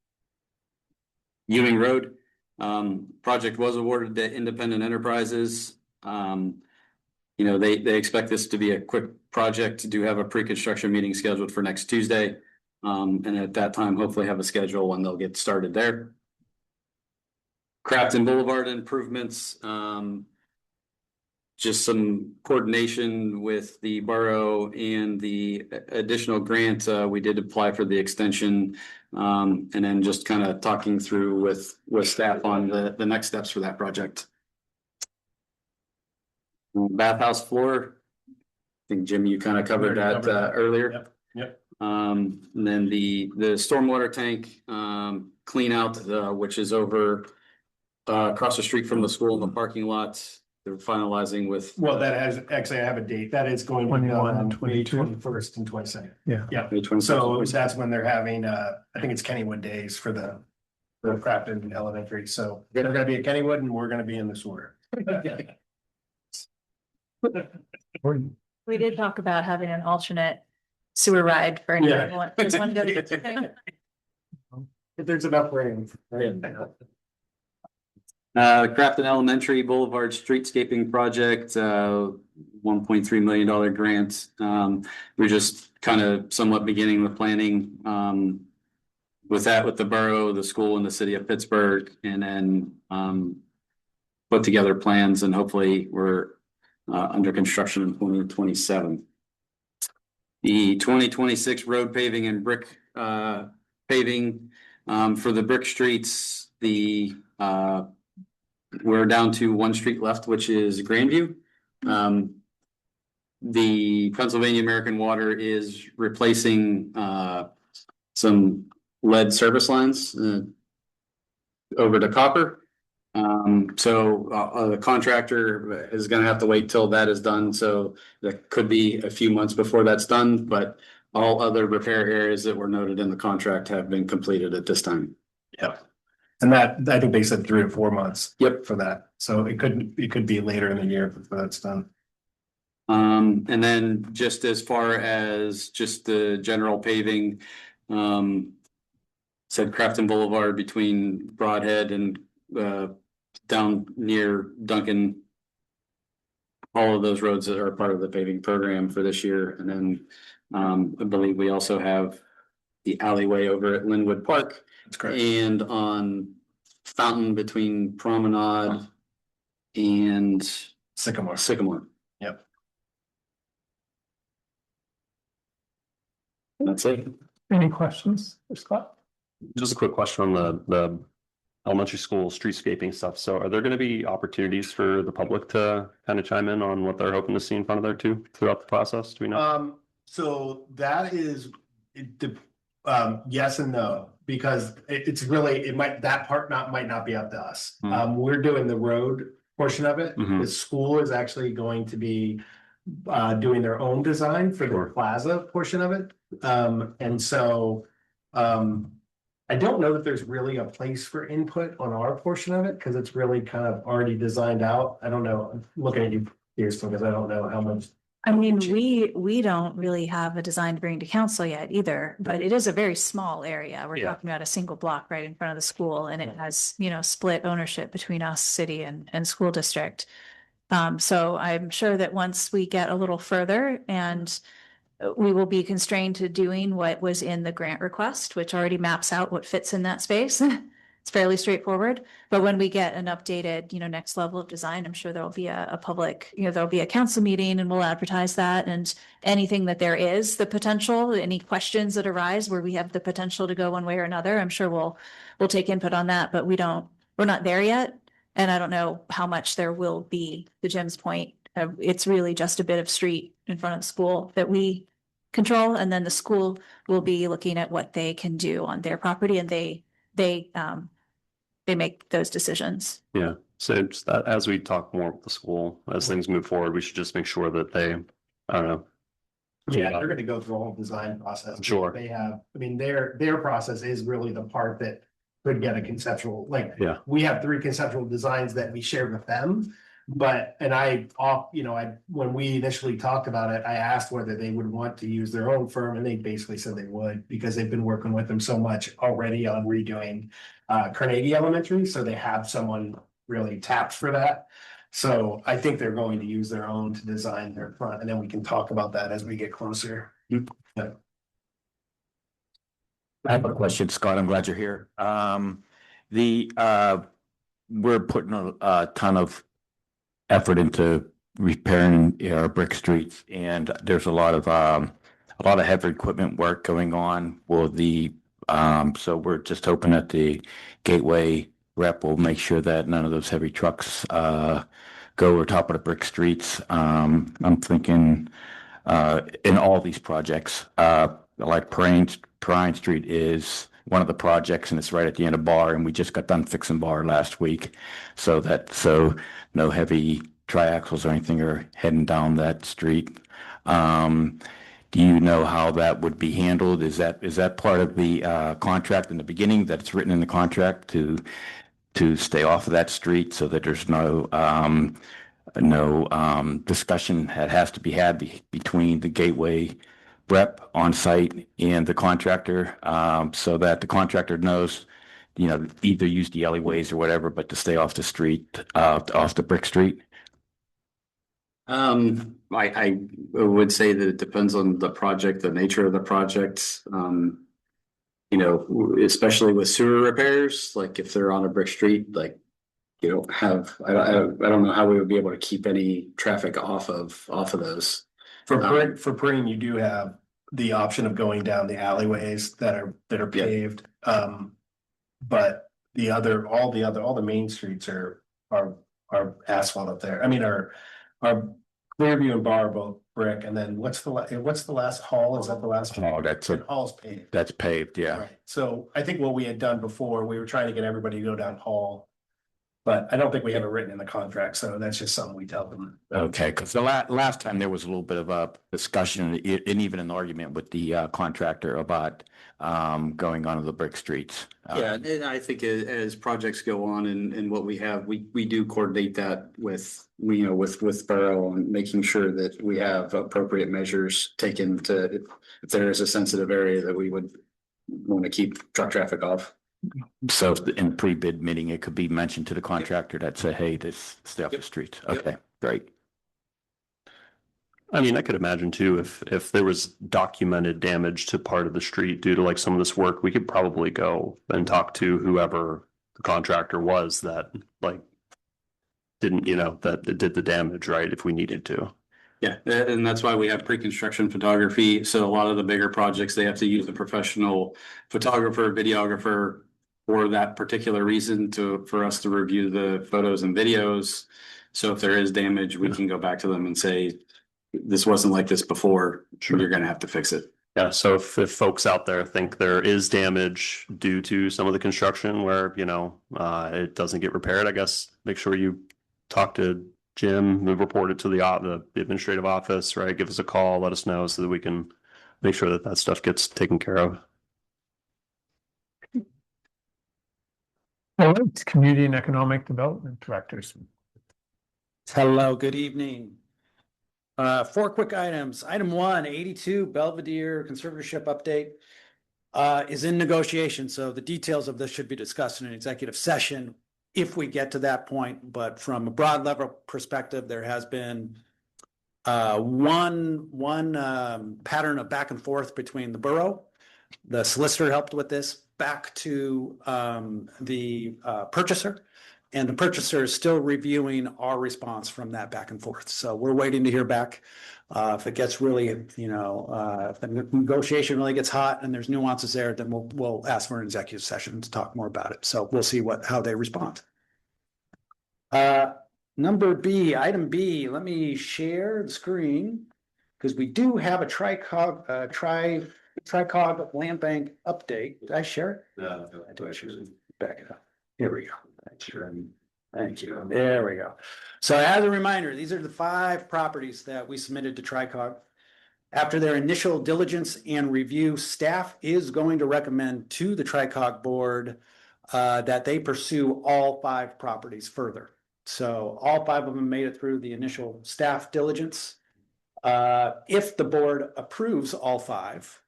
Ewing Road, project was awarded to Independent Enterprises. They expect this to be a quick project. Do have a pre-construction meeting scheduled for next Tuesday. And at that time, hopefully have a schedule when they'll get started there. Crafton Boulevard improvements, just some coordination with the borough and the additional grant. We did apply for the extension, and then just kind of talking through with staff on the next steps for that project. Bathhouse floor. I think Jim, you kind of covered that earlier. Yep. And then the stormwater tank clean out, which is over across the street from the school in the parking lot. They're finalizing with. Well, that has, actually, I have a date. That is going to be 21 on and May 22. 21st and 22nd. Yeah. Yeah. May 21st. So that's when they're having, I think it's Kennywood Days for the Crafton Elementary. So they're gonna be at Kennywood and we're gonna be in the sewer. We did talk about having an alternate sewer ride for Yeah. anyone. Does one go to- If there's enough rain. Crafton Elementary Boulevard Streetscaping Project, $1.3 million grant. We're just kind of somewhat beginning the planning, with the borough, the school, and the city of Pittsburgh, and then, put together plans, and hopefully we're, under construction in 2027. The 2026 road paving and brick, paving, for the brick streets, we're down to one street left, which is Grandview. The Pennsylvania American Water is replacing some lead service lines over to copper. So the contractor is gonna have to wait till that is done. So that could be a few months before that's done, but all other repair areas that were noted in the contract have been completed at this time. Yep. And that, I think they said 3 or 4 months. Yep. For that. So it could be later in the year before that's done. And then just as far as just the general paving, said Crafton Boulevard between Broadhead and down near Duncan. All of those roads that are part of the paving program for this year. And then I believe we also have the alleyway over at Linwood Park. That's correct. And on Fountain between Promenade and Sycamore. Yep. That's it. Any questions for Scott? Just a quick question on the elementary school streetscaping stuff. So are there going to be opportunities for the public to kind of chime in on what they're hoping to see in front of there too throughout the process? Do we know? So that is, yes and no, because it's really, that part might not be up to us. We're doing the road portion of it. Mhm. The school is actually going to be doing their own design for the Sure. plaza portion of it. And so, I don't know that there's really a place for input on our portion of it, because it's really kind of already designed out. I don't know, I'm looking at you, Kirsten, because I don't know how much. I mean, we don't really have a design to bring to council yet either, but it is a very small area. We're Yeah. talking about a single block right in front of the school, and it has, split ownership between us, city and school district. So I'm sure that once we get a little further, and we will be constrained to doing what was in the grant request, which already maps out what fits in that space. It's fairly straightforward, but when we get an updated, next level of design, I'm sure there'll be a public, there'll be a council meeting, and we'll advertise that, and anything that there is the potential, any questions that arise where we have the potential to go one way or another, I'm sure we'll take input on that, but we're not there yet. And I don't know how much there will be, to Jim's point. It's really just a bit of street in front of the school that we control, and then the school will be looking at what they can do on their property, and they make those decisions. Yeah. So just that, as we talk more with the school, as things move forward, we should just make sure that they I don't know. Yeah, they're gonna go through a whole design process. Sure. They have, I mean, their process is really the part that could get a conceptual, like. Yeah. We have 3 conceptual designs that we shared with them. But, and when we initially talked about it, I asked whether they would want to use their own firm, and they basically said they would, because they've been working with them so much already on redoing Carnegie Elementary, so they have someone really tapped for that. So I think they're going to use their own to design their front, and then we can talk about that as we get closer. I have a question, Scott. I'm glad you're here. We're putting a ton of effort into repairing our brick streets, and there's a lot of heavy equipment work going on. So we're just hoping that the Gateway rep will make sure that none of those heavy trucks go over top of the brick streets. I'm thinking in all these projects, like Prime Street is one of the projects, and it's right at the end of Bar, and we just got done fixing Bar last week, so no heavy triaxles or anything are heading down that street. Do you know how that would be handled? Is that part of the contract in the beginning, that it's written in the contract to stay off of that street, so that there's no discussion that has to be had between the Gateway rep on site and the contractor, so that the contractor knows, either use the alleyways or whatever, but to stay off the street, off the brick street? I would say that it depends on the project, the nature of the project. Especially with sewer repairs, like if they're on a brick street, like you don't have, I don't know how we would be able to keep any traffic off of those. For Preen, you do have the option of going down the alleyways that are paved. But all the main streets are asphalt up there. I mean, our Clearview and Bar are both brick, and then what's the last Hall? Is that the last? Oh, Hall's paved. That's paved, yeah. Right. So I think what we had done before, we were trying to get everybody to go down Hall. But I don't think we have it written in the contract, so that's just something we tell them. Okay, because the last time there was a little bit of a discussion and even an argument with the contractor about going onto the brick streets. Yeah, and I think as projects go on and what we have, we do coordinate that with Borough, and making sure that we have appropriate measures taken if there is a sensitive area that we would want to keep truck traffic off. So in pre-bid meeting, it could be mentioned to the contractor that say, hey, this stay off the streets. Okay, great. I mean, I could imagine too, if there was documented damage to part of the street due to like some of this work, we could probably go and talk to whoever the contractor was that like didn't, that did the damage, right? If we needed to. Yeah, and that's why we have pre-construction photography. So a lot of the bigger projects, they have to use a professional photographer, videographer for that particular reason for us to review the photos and videos. So if there is damage, we can go back to them and say, this wasn't like this before, you're going to have to fix it. Yeah, so if folks out there think there is damage due to some of the construction where, it doesn't get repaired, I guess, make sure you talk to Jim, report it to the administrative office, right? Give us a call, let us know so that we can make sure that stuff gets taken care of. All right, Community and Economic Development Directors. Hello, good evening. 4 quick items. Item 1, 82 Belvedere conservatorship update is in negotiation. So the details of this should be discussed in an executive session if we get to that point. But from a broad level perspective, there has been one pattern of back and forth between the borough. The solicitor helped with this back to the purchaser, and the purchaser is still reviewing our response from that back and forth. So we're waiting to hear back. If it gets really, if the negotiation really gets hot and there's nuances there, then we'll ask for an executive session to talk more about it. So we'll see how they respond. Number B, item B, let me share the screen because we do have a Tricog land bank update. Did I share it? No, I do. I should back it up. Here we go. Thank you. There we go. So as a reminder, these are the 5 properties that we submitted to TriCog. After their initial diligence and review, staff is going to recommend to the TriCog board that they pursue all 5 properties further. So all 5 of them made it through the initial staff diligence. If the board approves all 5,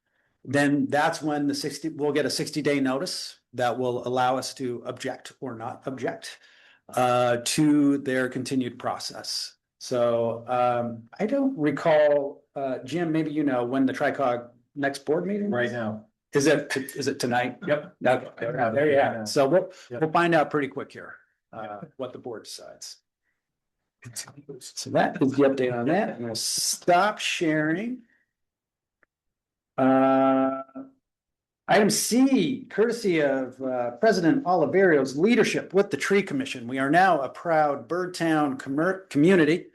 then that's when we'll get a 60-day notice that will allow us to object or not object to their continued process. So I don't recall, Jim, maybe you know when the TriCog next board meeting Right now. Is it tonight? Yep. Okay, there you have it. So we'll find out pretty quick here what the board decides. So that is the update on that. I'm gonna stop sharing. Item C, courtesy of President Oliverio's leadership with the Tree Commission. We are now a proud Birdtown community.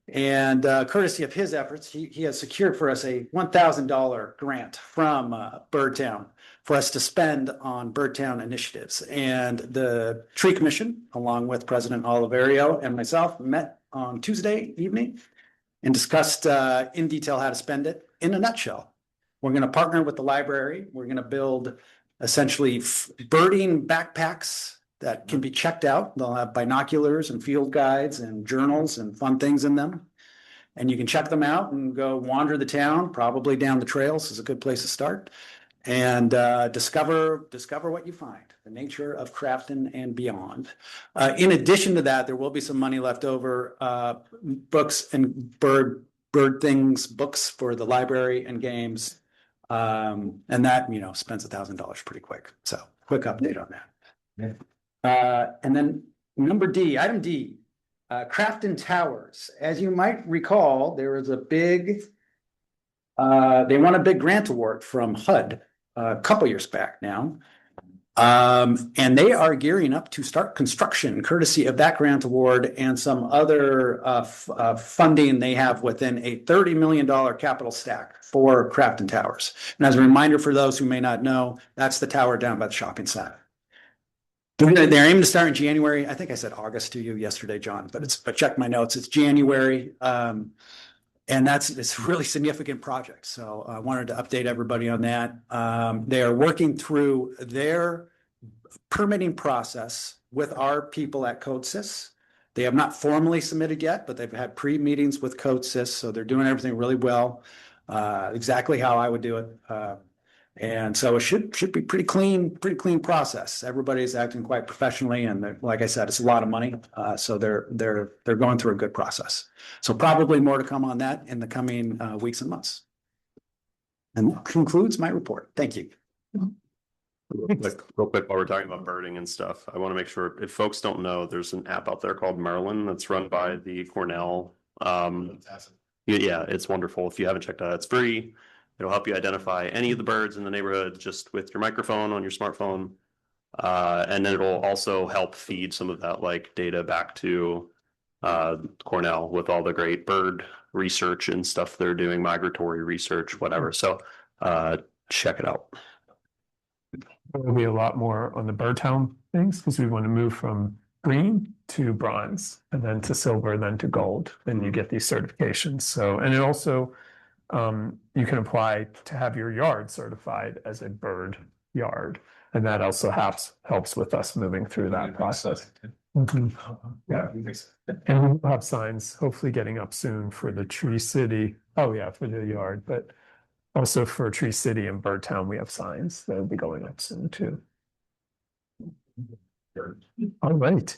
And courtesy of his efforts, he has secured for us a $1,000 grant from Birdtown for us to spend on Birdtown initiatives. And the Tree Commission, along with President Oliverio and myself, met on Tuesday evening and discussed in detail how to spend it. In a nutshell, we're going to partner with the library. We're going to build essentially birding backpacks that can be checked out. They'll have binoculars and field guides and journals and fun things in them. And you can check them out and go wander the town, probably down the trails is a good place to start. And discover what you find, the nature of Crafton and beyond. In addition to that, there will be some money left over, books and bird things, books for the library and games. And that, spends $1,000 pretty quick. So quick update on that. Yeah. And then item D, Crafton Towers. As you might recall, there was they won a big grant award from HUD a couple years back now. And they are gearing up to start construction courtesy of that grant award and some other funding they have within a $30 million capital stack for Crafton Towers. And as a reminder for those who may not know, that's the tower down by the shopping center. They're aiming to start in January. I think I said August to you yesterday, John, but check my notes. It's January. And it's a really significant project. So I wanted to update everybody on that. They are working through their permitting process with our people at CodeSys. They have not formally submitted yet, but they've had pre-meetings with CodeSys. So they're doing everything really well, exactly how I would do it. And so it should be pretty clean process. Everybody's acting quite professionally, and like I said, it's a lot of money. So they're going through a good process. So probably more to come on that in the coming weeks and months. And that concludes my report. Thank you. Real quick, while we're talking about birding and stuff, I want to make sure if folks don't know, there's an app out there called Merlin that's run by the Cornell. Yeah, it's wonderful. If you haven't checked it out, it's free. It'll help you identify any of the birds in the neighborhood just with your microphone on your smartphone. And then it'll also help feed some of that data back to Cornell with all the great bird research and stuff they're doing, migratory research, whatever. So check it out. There'll be a lot more on the Birdtown things because we want to move from green to bronze and then to silver, then to gold. Then you get these certifications. So, and it also, you can apply to have your yard certified as a bird yard. And that also helps with us moving through that process. Yeah. And we'll have signs hopefully getting up soon for the Tree City. Oh yeah, for the yard, but also for Tree City and Birdtown, we have signs that will be going up soon too. All right.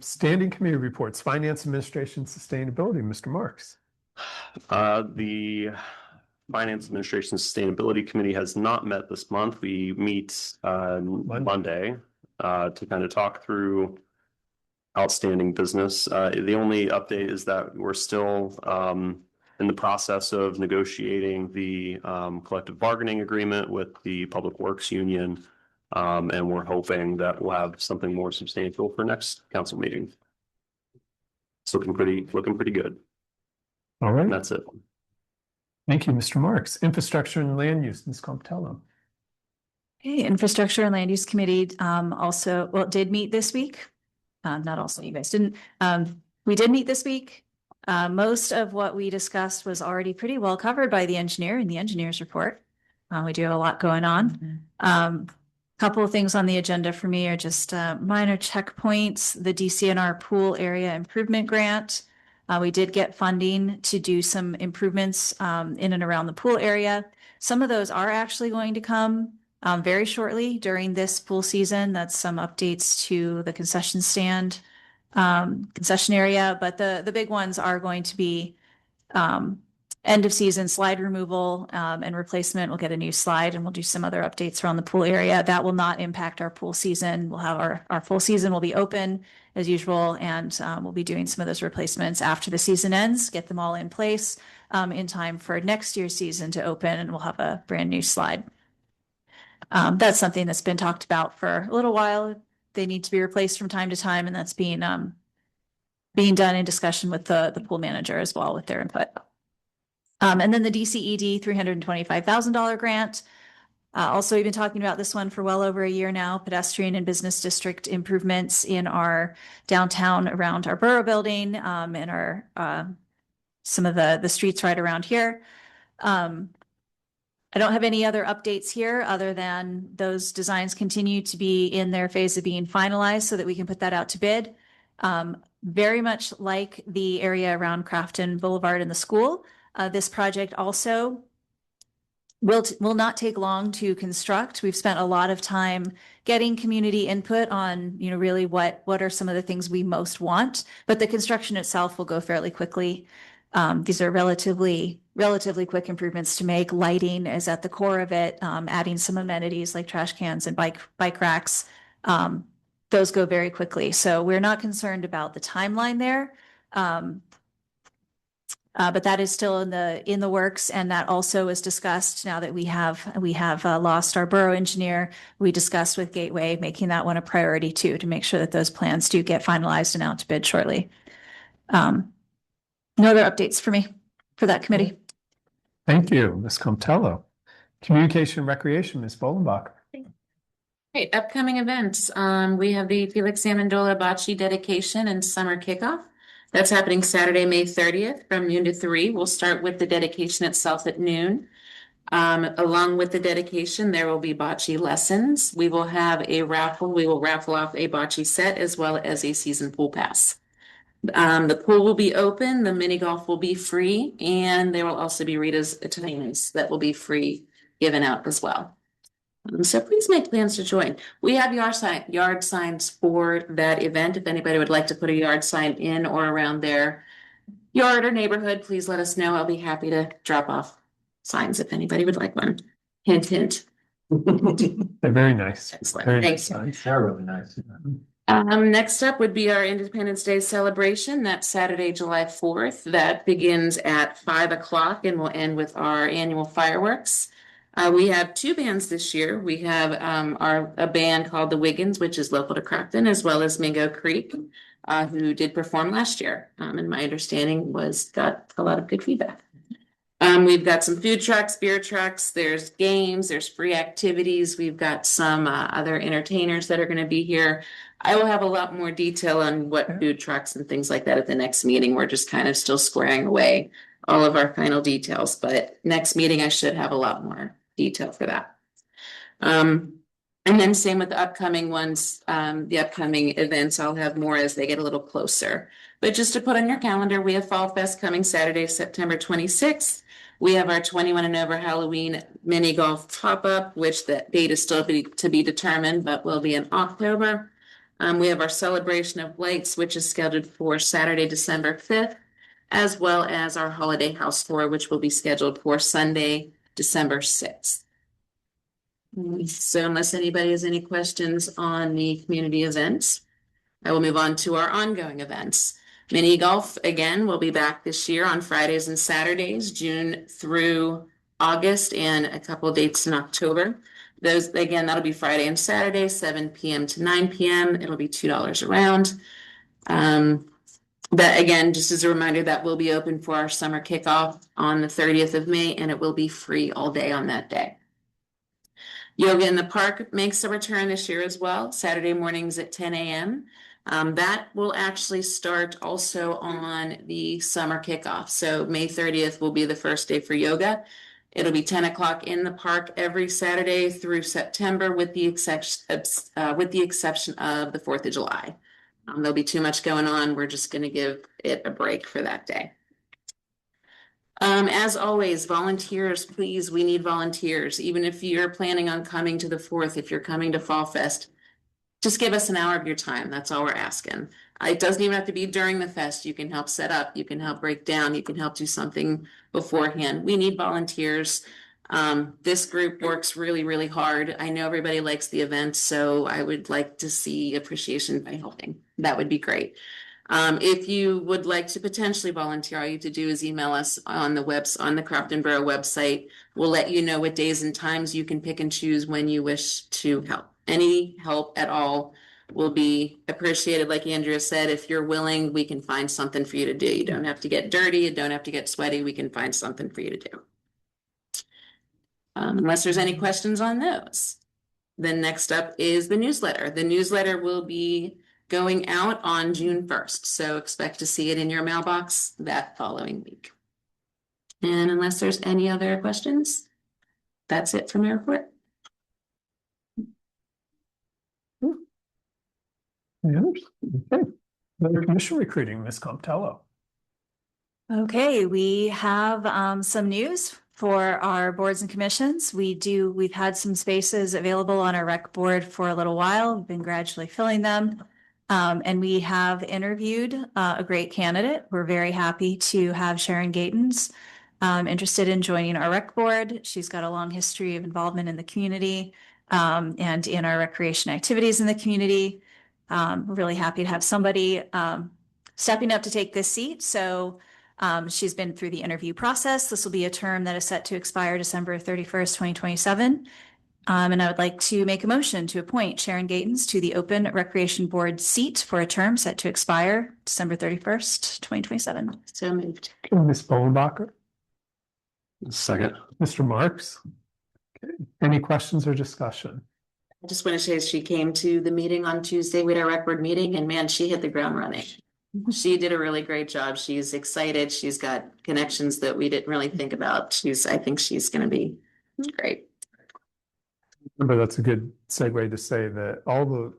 Standing committee reports, Finance Administration Sustainability, Mr. Marks. The Finance Administration Sustainability Committee has not met this month. We meet Monday to kind of talk through outstanding business. The only update is that we're still in the process of negotiating the collective bargaining agreement with the Public Works Union. And we're hoping that we'll have something more substantial for next council meeting. It's looking pretty good. All right. And that's it. Thank you, Mr. Marks. Infrastructure and Land Use, Ms. Comptello. Okay, Infrastructure and Land Use Committee did meet this week. not also you guys didn't. We did meet this week. Most of what we discussed was already pretty well covered by the engineer in the engineer's report. We do have a lot going on. Couple of things on the agenda for me are just minor checkpoints. The DCNR pool area improvement grant. We did get funding to do some improvements in and around the pool area. Some of those are actually going to come very shortly during this pool season. That's some updates to the concession stand, concession area, but the big ones are going to be end of season slide removal and replacement. We'll get a new slide and we'll do some other updates around the pool area. That will not impact our pool season. We'll have our full season will be open as usual, and we'll be doing some of those replacements after the season ends, get them all in place in time for next year's season to open, and we'll have a brand new slide. That's something that's been talked about for a little while. They need to be replaced from time to time, and that's being done in discussion with the pool manager as well with their input. And then the DCED $325,000 grant. Also, we've been talking about this one for well over a year now, pedestrian and business district improvements in our downtown around our Borough building, and our some of the streets right around here. I don't have any other updates here other than those designs continue to be in their phase of being finalized so that we can put that out to bid. Very much like the area around Crafton Boulevard and the school. This project also will not take long to construct. We've spent a lot of time getting community input on, really what are some of the things we most want, but the construction itself will go fairly quickly. These are relatively quick improvements to make. Lighting is at the core of it, adding some amenities like trash cans and bike racks. Those go very quickly. So we're not concerned about the timeline there. But that is still in the works, and that also is discussed now that we have lost our borough engineer. We discussed with Gateway making that one a priority too, to make sure that those plans do get finalized and out to bid shortly. No other updates for me for that committee. Thank you, Ms. Comtello. Communication and Recreation, Ms. Bolenbach. Great, upcoming events. We have the Felix Amendola Bocce dedication and summer kickoff. That's happening Saturday, May 30th from noon to 3. We'll start with the dedication itself at noon. Along with the dedication, there will be bocce lessons. We will have a raffle. We will raffle off a bocce set as well as a season pool pass. The pool will be open, the mini golf will be free, and there will also be Rita's Italians that will be free given out as well. So please make plans to join. We have yard signs for that event. If anybody would like to put a yard sign in or around their yard or neighborhood, please let us know. I'll be happy to drop off signs if anybody would like one. Hint, hint. They're very nice. Excellent. Very Thanks. nice. They're really nice. Next up would be our Independence Day celebration. That's Saturday, July 4th. That begins at 5 o'clock and will end with our annual fireworks. We have 2 bands this year. We have a band called the Wiggins, which is local to Crafton, as well as Mingo Creek, who did perform last year. And my understanding got a lot of good feedback. We've got some food trucks, beer trucks, there's games, there's free activities. We've got some other entertainers that are going to be here. I will have a lot more detail on what food trucks and things like that at the next meeting. We're just kind of still squaring away all of our final details, but next meeting I should have a lot more detail for that. And then same with the upcoming ones, the upcoming events, I'll have more as they get a little closer. But just to put on your calendar, we have Fall Fest coming Saturday, September 26th. We have our 21 and over Halloween mini golf pop-up, which the date is still to be determined, but will be in October. We have our Celebration of Lights, which is scheduled for Saturday, December 5th, as well as our Holiday House Tour, which will be scheduled for Sunday, December 6th. So unless anybody has any questions on the community events, I will move on to our ongoing events. Mini golf, again, will be back this year on Fridays and Saturdays, June through August, and a couple of dates in October. Those, again, that'll be Friday and Saturday, 7 p.m. to 9 p.m. It'll be $2 a round. But again, just as a reminder, that will be open for our summer kickoff on the 30th of May, and it will be free all day on that day. Yoga in the Park makes a return this year as well, Saturday mornings at 10 a.m. That will actually start also on the summer kickoff. So May 30th will be the first day for yoga. It'll be 10 o'clock in the park every Saturday through September, with the exception of the 4th of July. There'll be too much going on. We're just going to give it a break for that day. As always, volunteers, please, we need volunteers. Even if you're planning on coming to the 4th, if you're coming to Fall Fest, just give us an hour of your time. That's all we're asking. It doesn't even have to be during the fest. You can help set up, you can help break down, you can help do something beforehand. We need volunteers. This group works really, really hard. I know everybody likes the event, so I would like to see appreciation by helping. That would be great. If you would like to potentially volunteer, all you have to do is email us on the Crafton Borough website. We'll let you know what days and times you can pick and choose when you wish to help. Any help at all will be appreciated. Like Andrea said, if you're willing, we can find something for you to do. You don't have to get dirty. You don't have to get sweaty. We can find something for you to do. Unless there's any questions on those. Then next up is the newsletter. The newsletter will be going out on June 1st. So expect to see it in your mailbox that following week. And unless there's any other questions, that's it for my report. Okay. Another commission recruiting, Ms. Comptello. Okay, we have some news for our boards and commissions. We've had some spaces available on our rec board for a little while. We've been gradually filling them. And we have interviewed a great candidate. We're very happy to have Sharon Gatens interested in joining our rec board. She's got a long history of involvement in the community and in our recreation activities in the community. We're really happy to have somebody stepping up to take this seat. So she's been through the interview process. This will be a term that is set to expire December 31st, 2027. And I would like to make a motion to appoint Sharon Gatens to the Open Recreation Board seat for a term set to expire December 31st, 2027. So moved. Ms. Bowenbacher, Second. Mr. Marks. Okay. Any questions or discussion? I just want to say she came to the meeting on Tuesday. We had our rec board meeting, and man, she hit the ground running. She did a really great job. She's excited. She's got connections that we didn't really think about. I think she's going to be great. Remember, that's a good segue to say that all the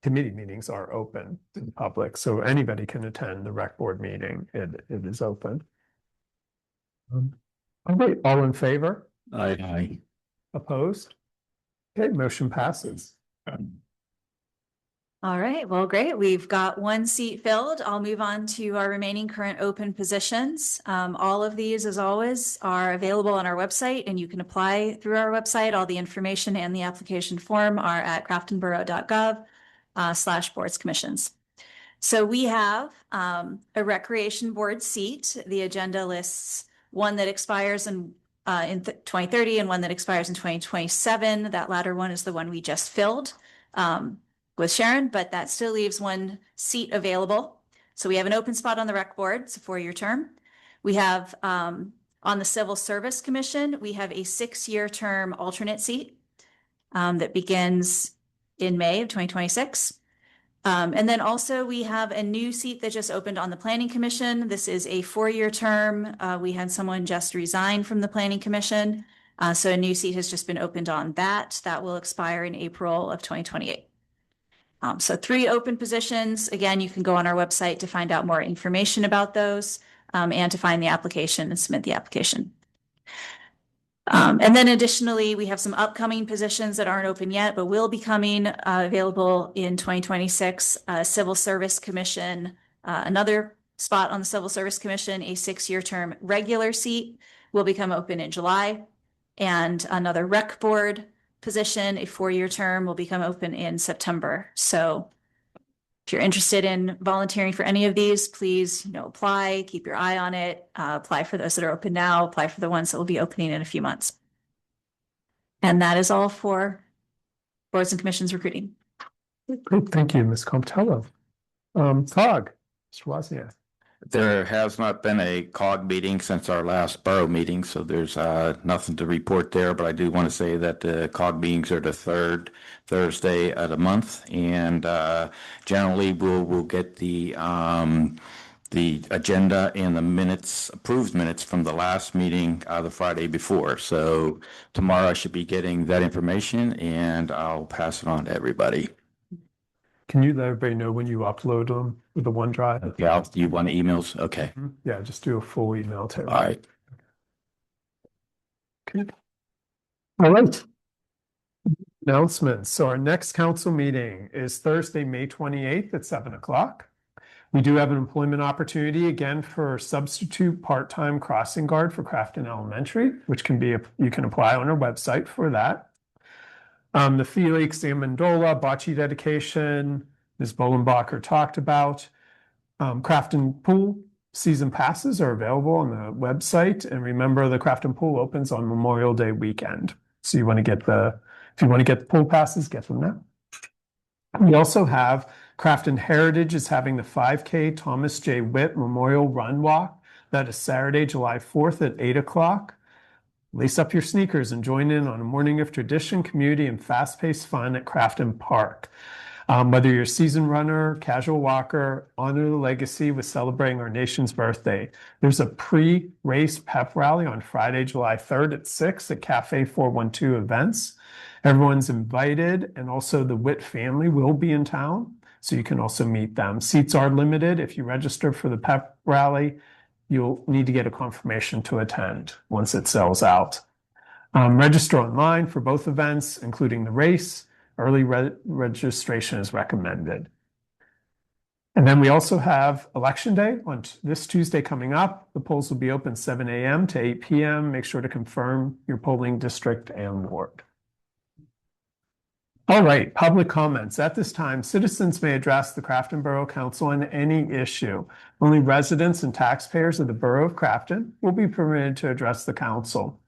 committee meetings are open to the public, so anybody can attend the rec board meeting. It is open. All right, all in favor? Aye. Opposed? Okay, motion passes. All right, well, great. We've got one seat filled. I'll move on to our remaining current open positions. All of these, as always, are available on our website, and you can apply through our website. All the information and the application form are at craftonborough.gov/boards commissions. So we have a recreation board seat. The agenda lists one that expires in 2030 and one that expires in 2027. That latter one is the one we just filled with Sharon, but that still leaves one seat available. So we have an open spot on the rec board. It's a 4-year term. We have on the Civil Service Commission, we have a 6-year term alternate seat that begins in May of 2026. And then also we have a new seat that just opened on the Planning Commission. This is a 4-year term. We had someone just resign from the Planning Commission. So a new seat has just been opened on that. That will expire in April of 2028. So 3 open positions. Again, you can go on our website to find out more information about those and to find the application and submit the application. And then additionally, we have some upcoming positions that aren't open yet, but will be coming available in 2026. Civil Service Commission, another spot on the Civil Service Commission, a 6-year term regular seat will become open in July. And another rec board position, a 4-year term, will become open in September. So if you're interested in volunteering for any of these, please, apply, keep your eye on it, apply for those that are open now, apply for the ones that will be opening in a few months. And that is all for boards and commissions recruiting. Great, thank you, Ms. Comptello. COG, Mr. Wozniak. There has not been a COG meeting since our last borough meeting, so there's nothing to report there, but I do want to say that the COG meetings are the third Thursday of the month, and generally we'll get the agenda and the minutes, approved minutes from the last meeting the Friday before. So tomorrow I should be getting that information and I'll pass it on to everybody. Can you let everybody know when you upload them with the OneDrive? Okay, you want emails? Okay, Yeah, just do a full email to all everybody. right. Okay. All right. Announcements. So our next council meeting is Thursday, May 28th at 7 o'clock. We do have an employment opportunity again for substitute part-time crossing guard for Crafton Elementary, which can be, you can apply on our website for that. The Felix Amendola bocce dedication, Ms. Bolenbacher talked about. Crafton Pool season passes are available on the website. And remember, the Crafton Pool opens on Memorial Day weekend. So you want to get if you want to get the pool passes, get them now. We also have Crafton Heritage is having the 5K Thomas J. Witt Memorial Run Walk. That is Saturday, July 4th at 8 o'clock. Lace up your sneakers and join in on a morning of tradition, community, and fast-paced fun at Crafton Park. Whether you're a seasoned runner, casual walker, honor the legacy with celebrating our nation's birthday. There's a pre-race pep rally on Friday, July 3rd at 6 at Cafe 412 Events. Everyone's invited, and also the Witt family will be in town, so you can also meet them. Seats are limited. If you register for the pep rally, you'll need to get a confirmation to attend once it sells out. Register online for both events, including the race. Early registration is recommended. And then we also have Election Day on this Tuesday coming up. The polls will be open 7 a.m. to 8 p.m. Make sure to confirm your polling district and ward. All right, public comments. At this time, citizens may address the Crafton Borough Council on any issue. Only residents and taxpayers of the Borough of Crafton will be permitted to address the council.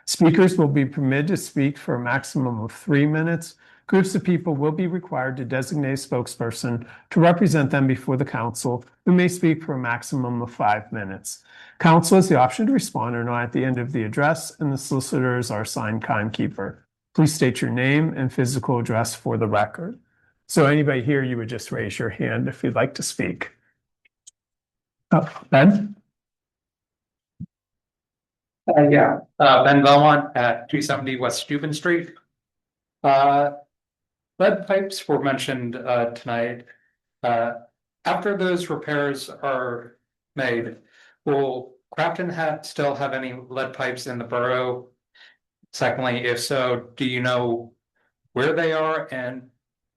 Speakers will be permitted to speak for a maximum of 3 minutes. Groups of people will be required to designate a spokesperson to represent them before the council, who may speak for a maximum of 5 minutes. Council has the option to respond or not at the end of the address, and the solicitor is our assigned timekeeper. Please state your name and physical address for the record. So anybody here, you would just raise your hand if you'd like to speak. Ben? Ben Belmont at 270 West Steuben Street. Lead pipes were mentioned tonight. After those repairs are made, will Crafton still have any lead pipes in the borough? Secondly, if so, do you know where they are and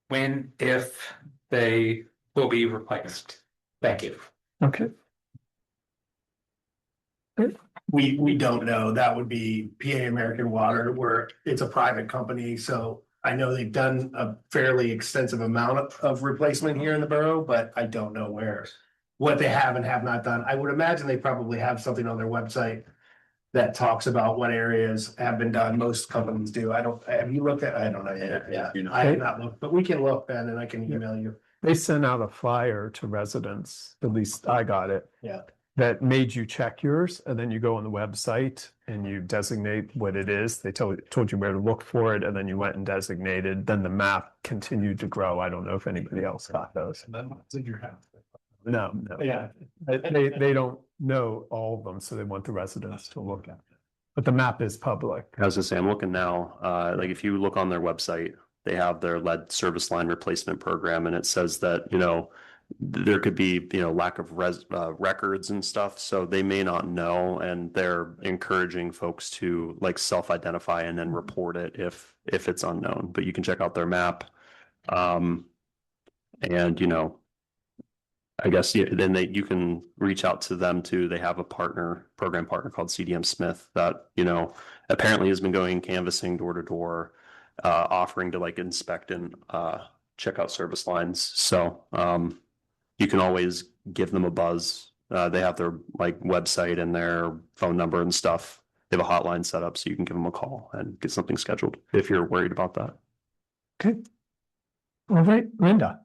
when, if they will be replaced? Thank you. Okay. We don't know. That would be PA American Water, where it's a private company. So I know they've done a fairly extensive amount of replacement here in the borough, but I don't know what they have and have not done. I would imagine they probably have something on their website that talks about what areas have been done. Most companies do. Have you looked at, I don't know. Yeah. I have not looked, but we can look, Ben, and I can email you. They sent out a flyer to residents, at least I got it. Yeah. That made you check yours, and then you go on the website and you designate what it is. They told you where to look for it, and then you went and designated. Then the map continued to grow. I don't know if anybody else got those. And then what's in your house? No. Yeah. They don't know all of them, so they want the residents to look at it. But the map is public. I was gonna say, I'm looking now, like if you look on their website, they have their lead service line replacement program, and it says that, there could be, lack of records and stuff, so they may not know, and they're encouraging folks to like self-identify and then report it if it's unknown. But you can check out their map. And I guess then you can reach out to them too. They have a program partner called CDM Smith that, apparently has been going canvassing door to door, offering to like inspect and check out service lines. So you can always give them a buzz. They have their like website and their phone number and stuff. They have a hotline set up, so you can give them a call and get something scheduled if you're worried about that. Okay. All right, Linda.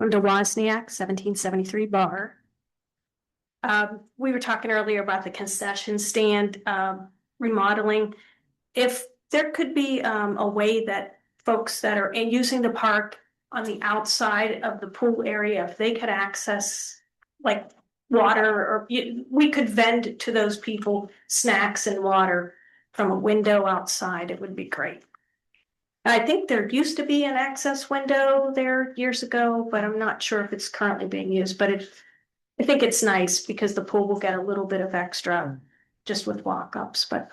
Linda Wozniak, 1773 Bar. We were talking earlier about the concession stand remodeling. If there could be a way that folks that are using the park on the outside of the pool area, if they could access like water, or we could vend to those people snacks and water from a window outside, it would be great. I think there used to be an access window there years ago, but I'm not sure if it's currently being used, but I think it's nice because the pool will get a little bit of extra just with walk-ups, but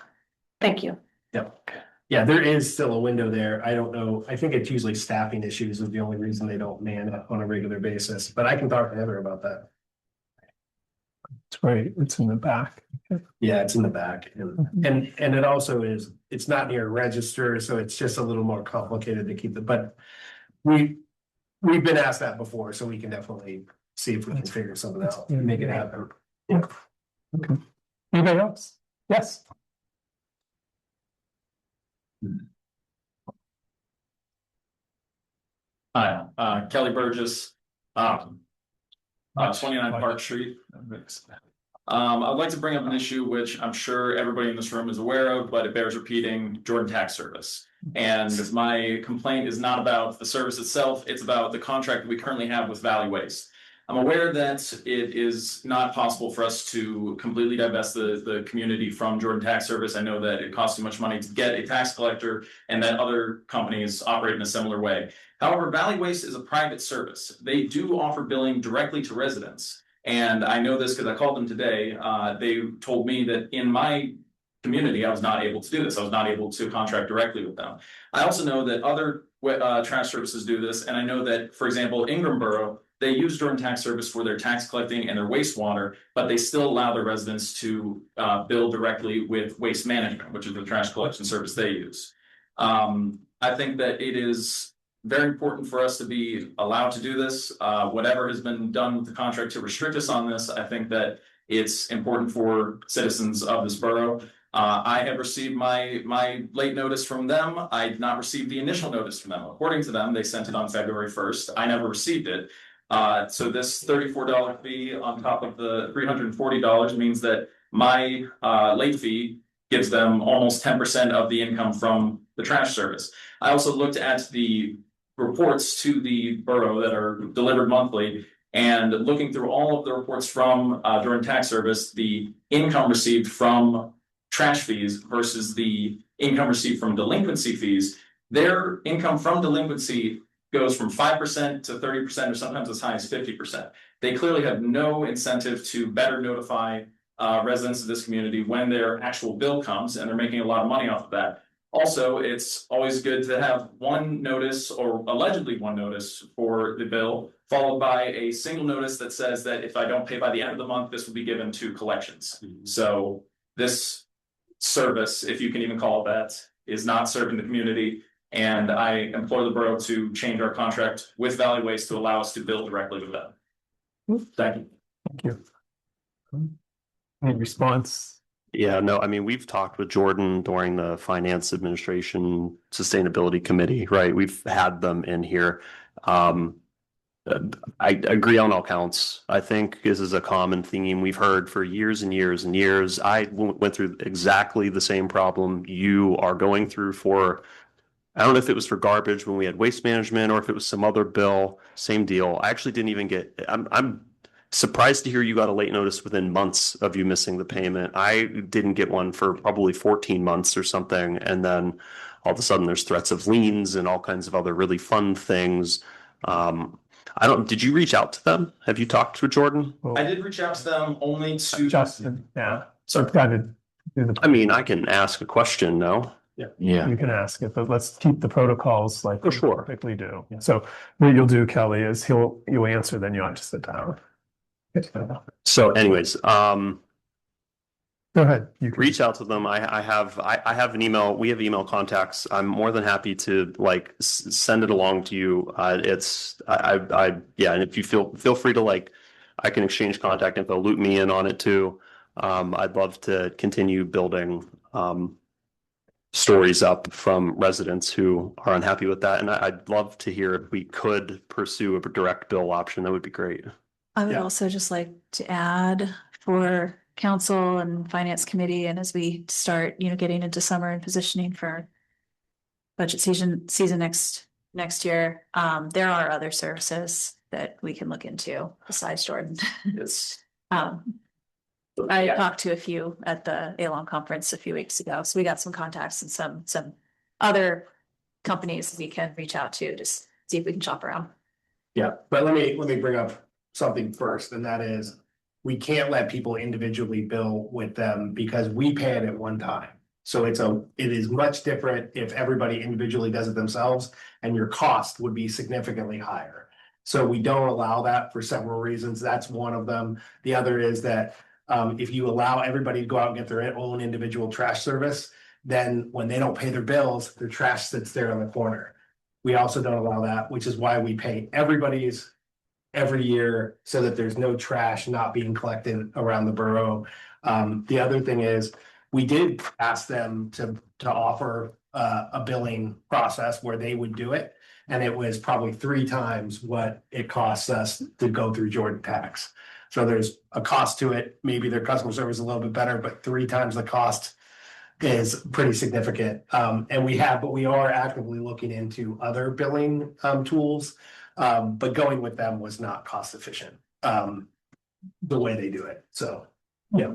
thank you. Yep. Yeah, there is still a window there. I don't know. I think it's usually staffing issues is the only reason they don't man it on a regular basis, but I can talk to Heather about that. It's great. It's in the back. Yeah, it's in the back, and it also is, it's not near a register, so it's just a little more complicated to keep it, but we've been asked that before, so we can definitely see if we can figure something out, make it happen. Yeah. Okay. Anybody else? Yes. Hi, Kelly Burgess, 29 Park Street. I'd like to bring up an issue which I'm sure everybody in this room is aware of, but it bears repeating: Jordan Tax Service. And my complaint is not about the service itself, it's about the contract that we currently have with Valley Waste. I'm aware that it is not possible for us to completely divest the community from Jordan Tax Service. I know that it costs too much money to get a tax collector and that other companies operate in a similar way. However, Valley Waste is a private service. They do offer billing directly to residents. And I know this because I called them today. They told me that in my community, I was not able to do this. I was not able to contract directly with them. I also know that other trash services do this. And I know that, for example, Ingram Borough, they use Jordan Tax Service for their tax collecting and their wastewater, but they still allow their residents to bill directly with Waste Management, which is the trash collection service they use. I think that it is very important for us to be allowed to do this. Whatever has been done with the contract to restrict us on this, I think that it's important for citizens of this borough. I have received my late notice from them. I did not receive the initial notice from them. According to them, they sent it on February 1st. I never received it. So this $34 fee on top of the $340 means that my late fee gives them almost 10% of the income from the trash service. I also looked at the reports to the borough that are delivered monthly, and looking through all of the reports from Jordan Tax Service, the income received from trash fees versus the income received from delinquency fees, their income from delinquency goes from 5% to 30%, or sometimes as high as 50%. They clearly have no incentive to better notify residents of this community when their actual bill comes, and they're making a lot of money off of that. Also, it's always good to have one notice, or allegedly one notice for the bill, followed by a single notice that says that if I don't pay by the end of the month, this will be given to collections. So this service, if you can even call it that, is not serving the community. And I implore the borough to change our contract with Valley Waste to allow us to bill directly with them. Thank you. Thank you. Any response? Yeah, no, I mean, we've talked with Jordan during the Finance Administration Sustainability Committee, right? We've had them in here. I agree on all counts. I think this is a common theme we've heard for years and years and years. I went through exactly the same problem you are going through for, I don't know if it was for garbage when we had Waste Management or if it was some other bill, same deal. I actually didn't even get, I'm surprised to hear you got a late notice within months of you missing the payment. I didn't get one for probably 14 months or something. And then all of a sudden there's threats of liens and all kinds of other really fun things. Did you reach out to them? Have you talked to Jordan? I did reach out to them only to Justin, yeah. So I mean, I can ask a question, no? Yeah. You can ask it, but let's keep the protocols like we sure. typically do. So what you'll do, Kelly, is you'll answer, then you'll have to sit down. So anyways, go ahead. You can reach out to them. I have an email. We have email contacts. I'm more than happy to send it along to you. Yeah. And if you feel free to I can exchange contact info, loop me in on it too. I'd love to continue building stories up from residents who are unhappy with that. And I'd love to hear if we could pursue a direct bill option. That would be great. I would Yeah. also just like to add for council and finance committee, and as we start, getting into summer and positioning for budget season next year, there are other services that we can look into besides Jordan. Yes. I talked to a few at the ALON conference a few weeks ago, so we got some contacts and some other companies we can reach out to, just see if we can shop around. Yeah, but let me bring up something first, and that is, we can't let people individually bill with them because we pay it at one time. So it is much different if everybody individually does it themselves, and your cost would be significantly higher. So we don't allow that for several reasons. That's one of them. The other is that if you allow everybody to go out and get their own individual trash service, then when they don't pay their bills, their trash sits there on the corner. We also don't allow that, which is why we pay everybody's every year so that there's no trash not being collected around the borough. The other thing is, we did ask them to offer a billing process where they would do it. And it was probably 3 times what it costs us to go through Jordan Tax. So there's a cost to it. Maybe their customer service is a little bit better, but 3 times the cost is pretty significant. And we are actively looking into other billing tools. But going with them was not cost efficient, the way they do it. So, yeah.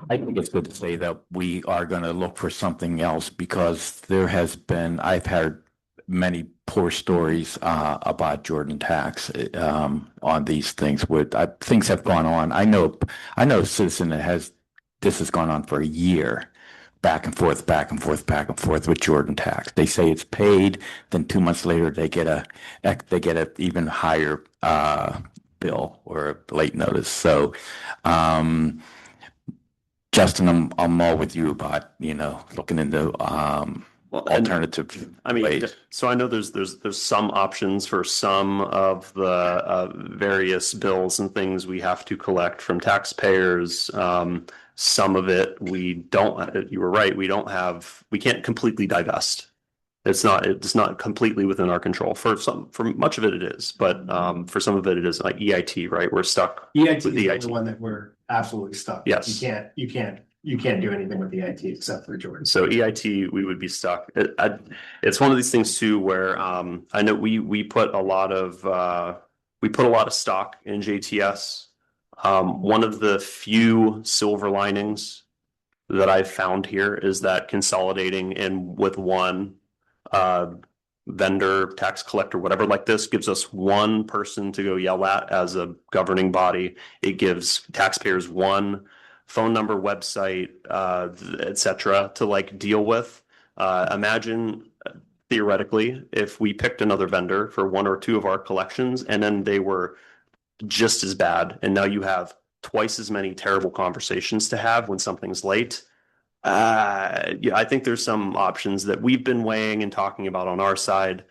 I think it's good to say that we are going to look for something else because I've heard many poor stories about Jordan Tax on these things where things have gone on. I know a citizen that this has gone on for a year, back and forth with Jordan Tax. They say it's paid, then 2 months later they get a even higher bill or late notice. So Justin, I'm all with you about looking into alternative ways. So I know there's some options for some of the various bills and things we have to collect from taxpayers. Some of it we don't. You were right. We can't completely divest. It's not completely within our control. For much of it is, but for some of it is like EIT, right? We're stuck. EIT is the one that we're absolutely stuck. Yes. You can't do anything with EIT except for Jordan. So EIT, we would be stuck. It's one of these things too, where I know we put a lot of stock in JTS. One of the few silver linings that I've found here is that consolidating in with one vendor, tax collector, whatever like this, gives us one person to go yell at as a governing body. It gives taxpayers one phone number, website, etc. to like deal with. Imagine theoretically if we picked another vendor for 1 or 2 of our collections and then they were just as bad, and now you have twice as many terrible conversations to have when something's late. Yeah, I think there's some options that we've been weighing and talking about on our side.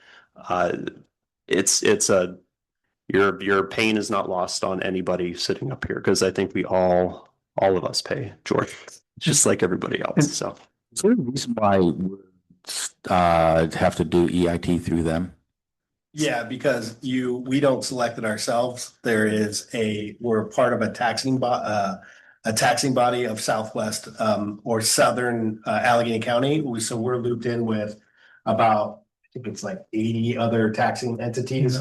Your pain is not lost on anybody sitting up here, because I think we all of us pay Jordan just like everybody else. So is there a reason why we have to do EIT through them? Yeah, because we don't select it ourselves. We're part of a taxing body of Southwest or Southern Allegheny County. So we're looped in with about, I think it's like 80 other taxing entities.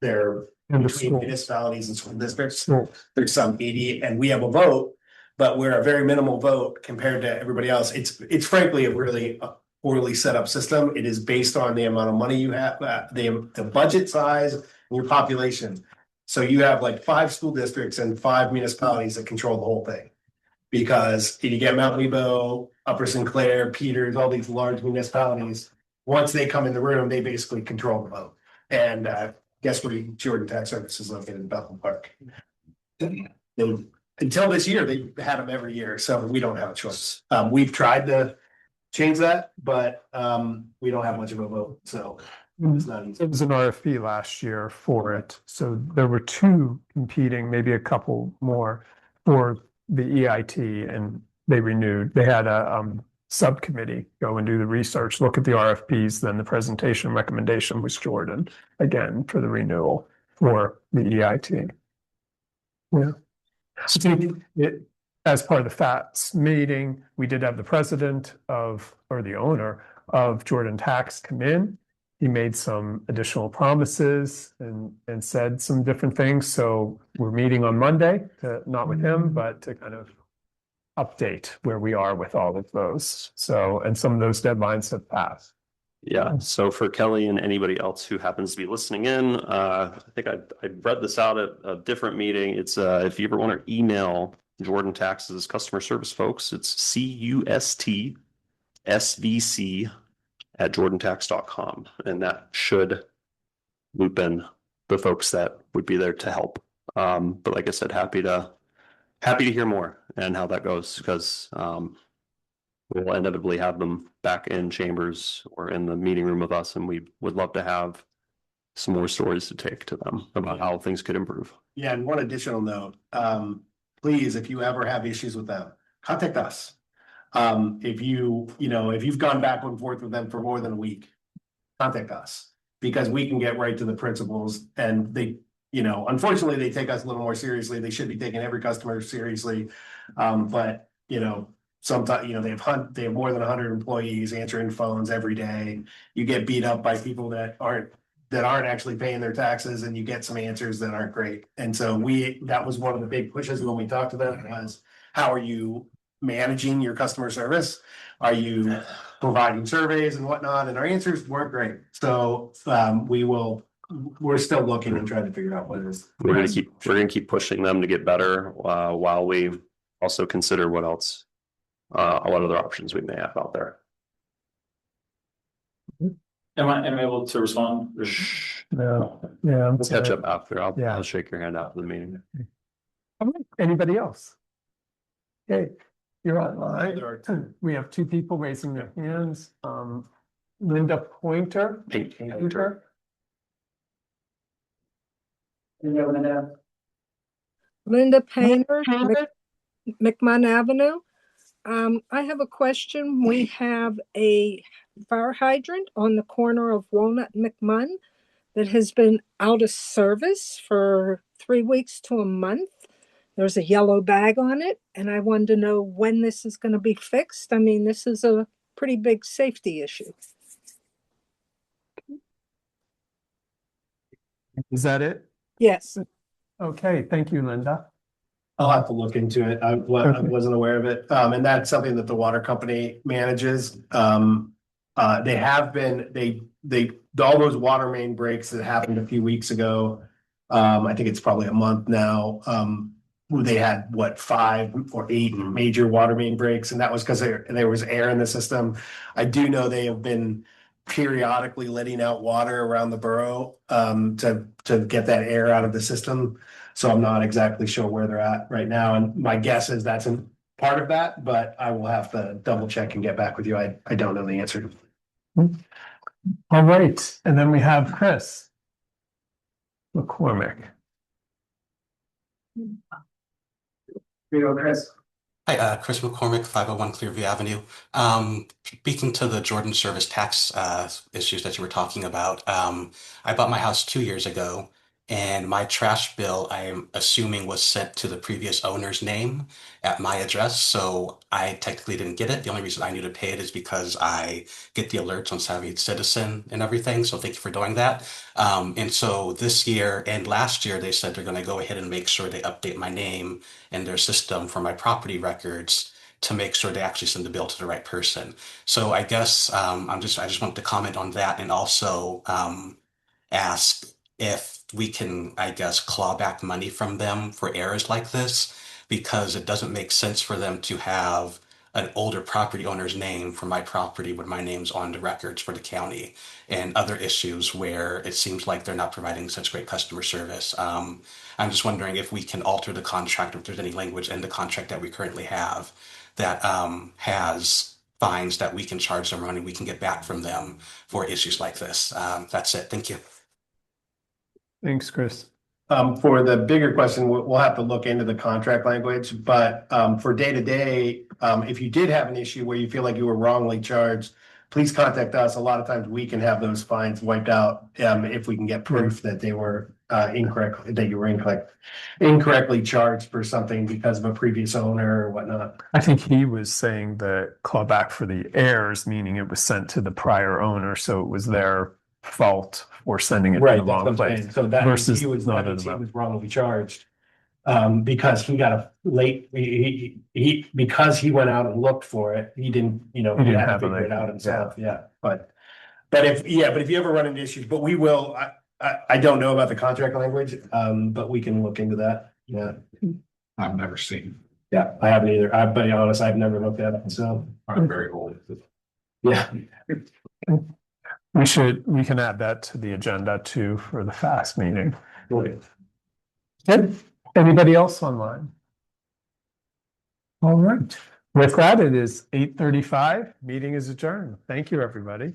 They're between municipalities and school districts. There's some 80, and we have a vote, but we're a very minimal vote compared to everybody else. It's frankly a really poorly set up system. It is based on the amount of money you have, the budget size, and your population. So you have like 5 school districts and 5 municipalities that control the whole thing. Because you get Mount Nebo, Upper Sinclair, Peters, all these large municipalities. Once they come in the room, they basically control the vote. And guess where Jordan Tax Service is located in Bethel Park. Until this year, they had them every year, so we don't have a choice. We've tried to change that, but we don't have much of a vote, so it's not easy. It was an RFP last year for it, so there were 2 competing, maybe a couple more for the EIT, and they renewed. They had a subcommittee go and do the research, look at the RFPs, then the presentation recommendation was Jordan again for the renewal for the EIT. Yeah. So as part of the FATS meeting, we did have the president of, or the owner of Jordan Tax come in. He made some additional promises and said some different things. So we're meeting on Monday, not with him, but to kind of update where we are with all of those. So, and some of those deadlines have passed. Yeah, so for Kelly and anybody else who happens to be listening in, I think I read this out at a different meeting. It's if you ever want to email Jordan Tax's customer service folks, it's CUSTSVC@jordantax.com, and that should loop in the folks that would be there to help. But like I said, happy to hear more and how that goes, because we'll inevitably have them back in chambers or in the meeting room with us, and we would love to have some more stories to take to them about how things could improve. Yeah, and one additional note, please, if you ever have issues with them, contact us. If you've gone back and forth with them for more than a week, contact us, because we can get right to the principals, and they, unfortunately, they take us a little more seriously. They should be taking every customer seriously. But sometimes, they have more than 100 employees answering phones every day. You get beat up by people that aren't actually paying their taxes, and you get some answers that aren't great. And so that was one of the big pushes when we talked to them, was how are you managing your customer service? Are you providing surveys and whatnot? And our answers weren't great. So we're still looking and trying to figure out what it is. We're gonna keep pushing them to get better, while we also consider what other options we may have out there. Am I able to respond? No, yeah. We'll catch up after. I'll shake your hand after the meeting. All right. Anybody else? Okay, you're online. We have two people raising their hands. Linda Pointer. Painter. Linda Painter, McMunn Avenue. I have a question. We have a fire hydrant on the corner of Walnut and McMunn that has been out of service for 3 weeks to a month. There's a yellow bag on it, and I wanted to know when this is going to be fixed. I mean, this is a pretty big safety issue. Is that it? Yes. Okay, thank you, Linda. I'll have to look into it. I wasn't aware of it. And that's something that the water company manages. They have been, all those water main breaks that happened a few weeks ago. I think it's probably a month now. They had 5 or 8 major water main breaks, and that was because there was air in the system. I do know they have been periodically letting out water around the borough to get that air out of the system. So I'm not exactly sure where they're at right now. And my guess is that's a part of that, but I will have to double check and get back with you. I don't know the answer. All right. And then we have Chris McCormick. Chris. Hi, Chris McCormick, 501 Clearview Avenue. Speaking to the Jordan service tax issues that you were talking about, I bought my house 2 years ago, and my trash bill, I am assuming, was sent to the previous owner's name at my address. So I technically didn't get it. The only reason I knew to pay it is because I get the alerts on Savvy Citizen and everything. So thank you for doing that. And so this year and last year, they said they're going to go ahead and make sure they update my name in their system for my property records to make sure they actually send the bill to the right person. So I guess I just want to comment on that, and also ask if we can, I guess, claw back money from them for errors like this, because it doesn't make sense for them to have an older property owner's name for my property when my name's on the records for the county, and other issues where it seems like they're not providing such great customer service. I'm just wondering if we can alter the contract, or if there's any language in the contract that we currently have that has fines that we can charge them, or money we can get back from them for issues like this. That's it. Thank you. Thanks, Chris. for the bigger question, we'll have to look into the contract language, but, for day to day, if you did have an issue where you feel like you were wrongly charged, please contact us. A lot of times we can have those fines wiped out, if we can get proof that they were, incorrect, that you were incorrectly charged for something because of a previous owner or whatnot. I think he was saying the clawback for the heirs, meaning it was sent to the prior owner, so it was their fault for sending it to the Right, that's wrong what I'm place. saying. So that means Versus he was, not that means he about. was wrongly charged. Because he got a late, because he went out and looked for it, he didn't, he didn't had to have figure it, it out himself, yeah, but if you ever run into issues, but we will, I don't know about the contract language, but we can look into that, yeah. I've never seen. Yeah, I haven't either. I'll be honest, I've never looked at it, so. I'm very old. Yeah. We can add that to the agenda too for the fast meeting. Good. Anybody else online? All right. With that, it is 8:35. Meeting is adjourned. Thank you, everybody.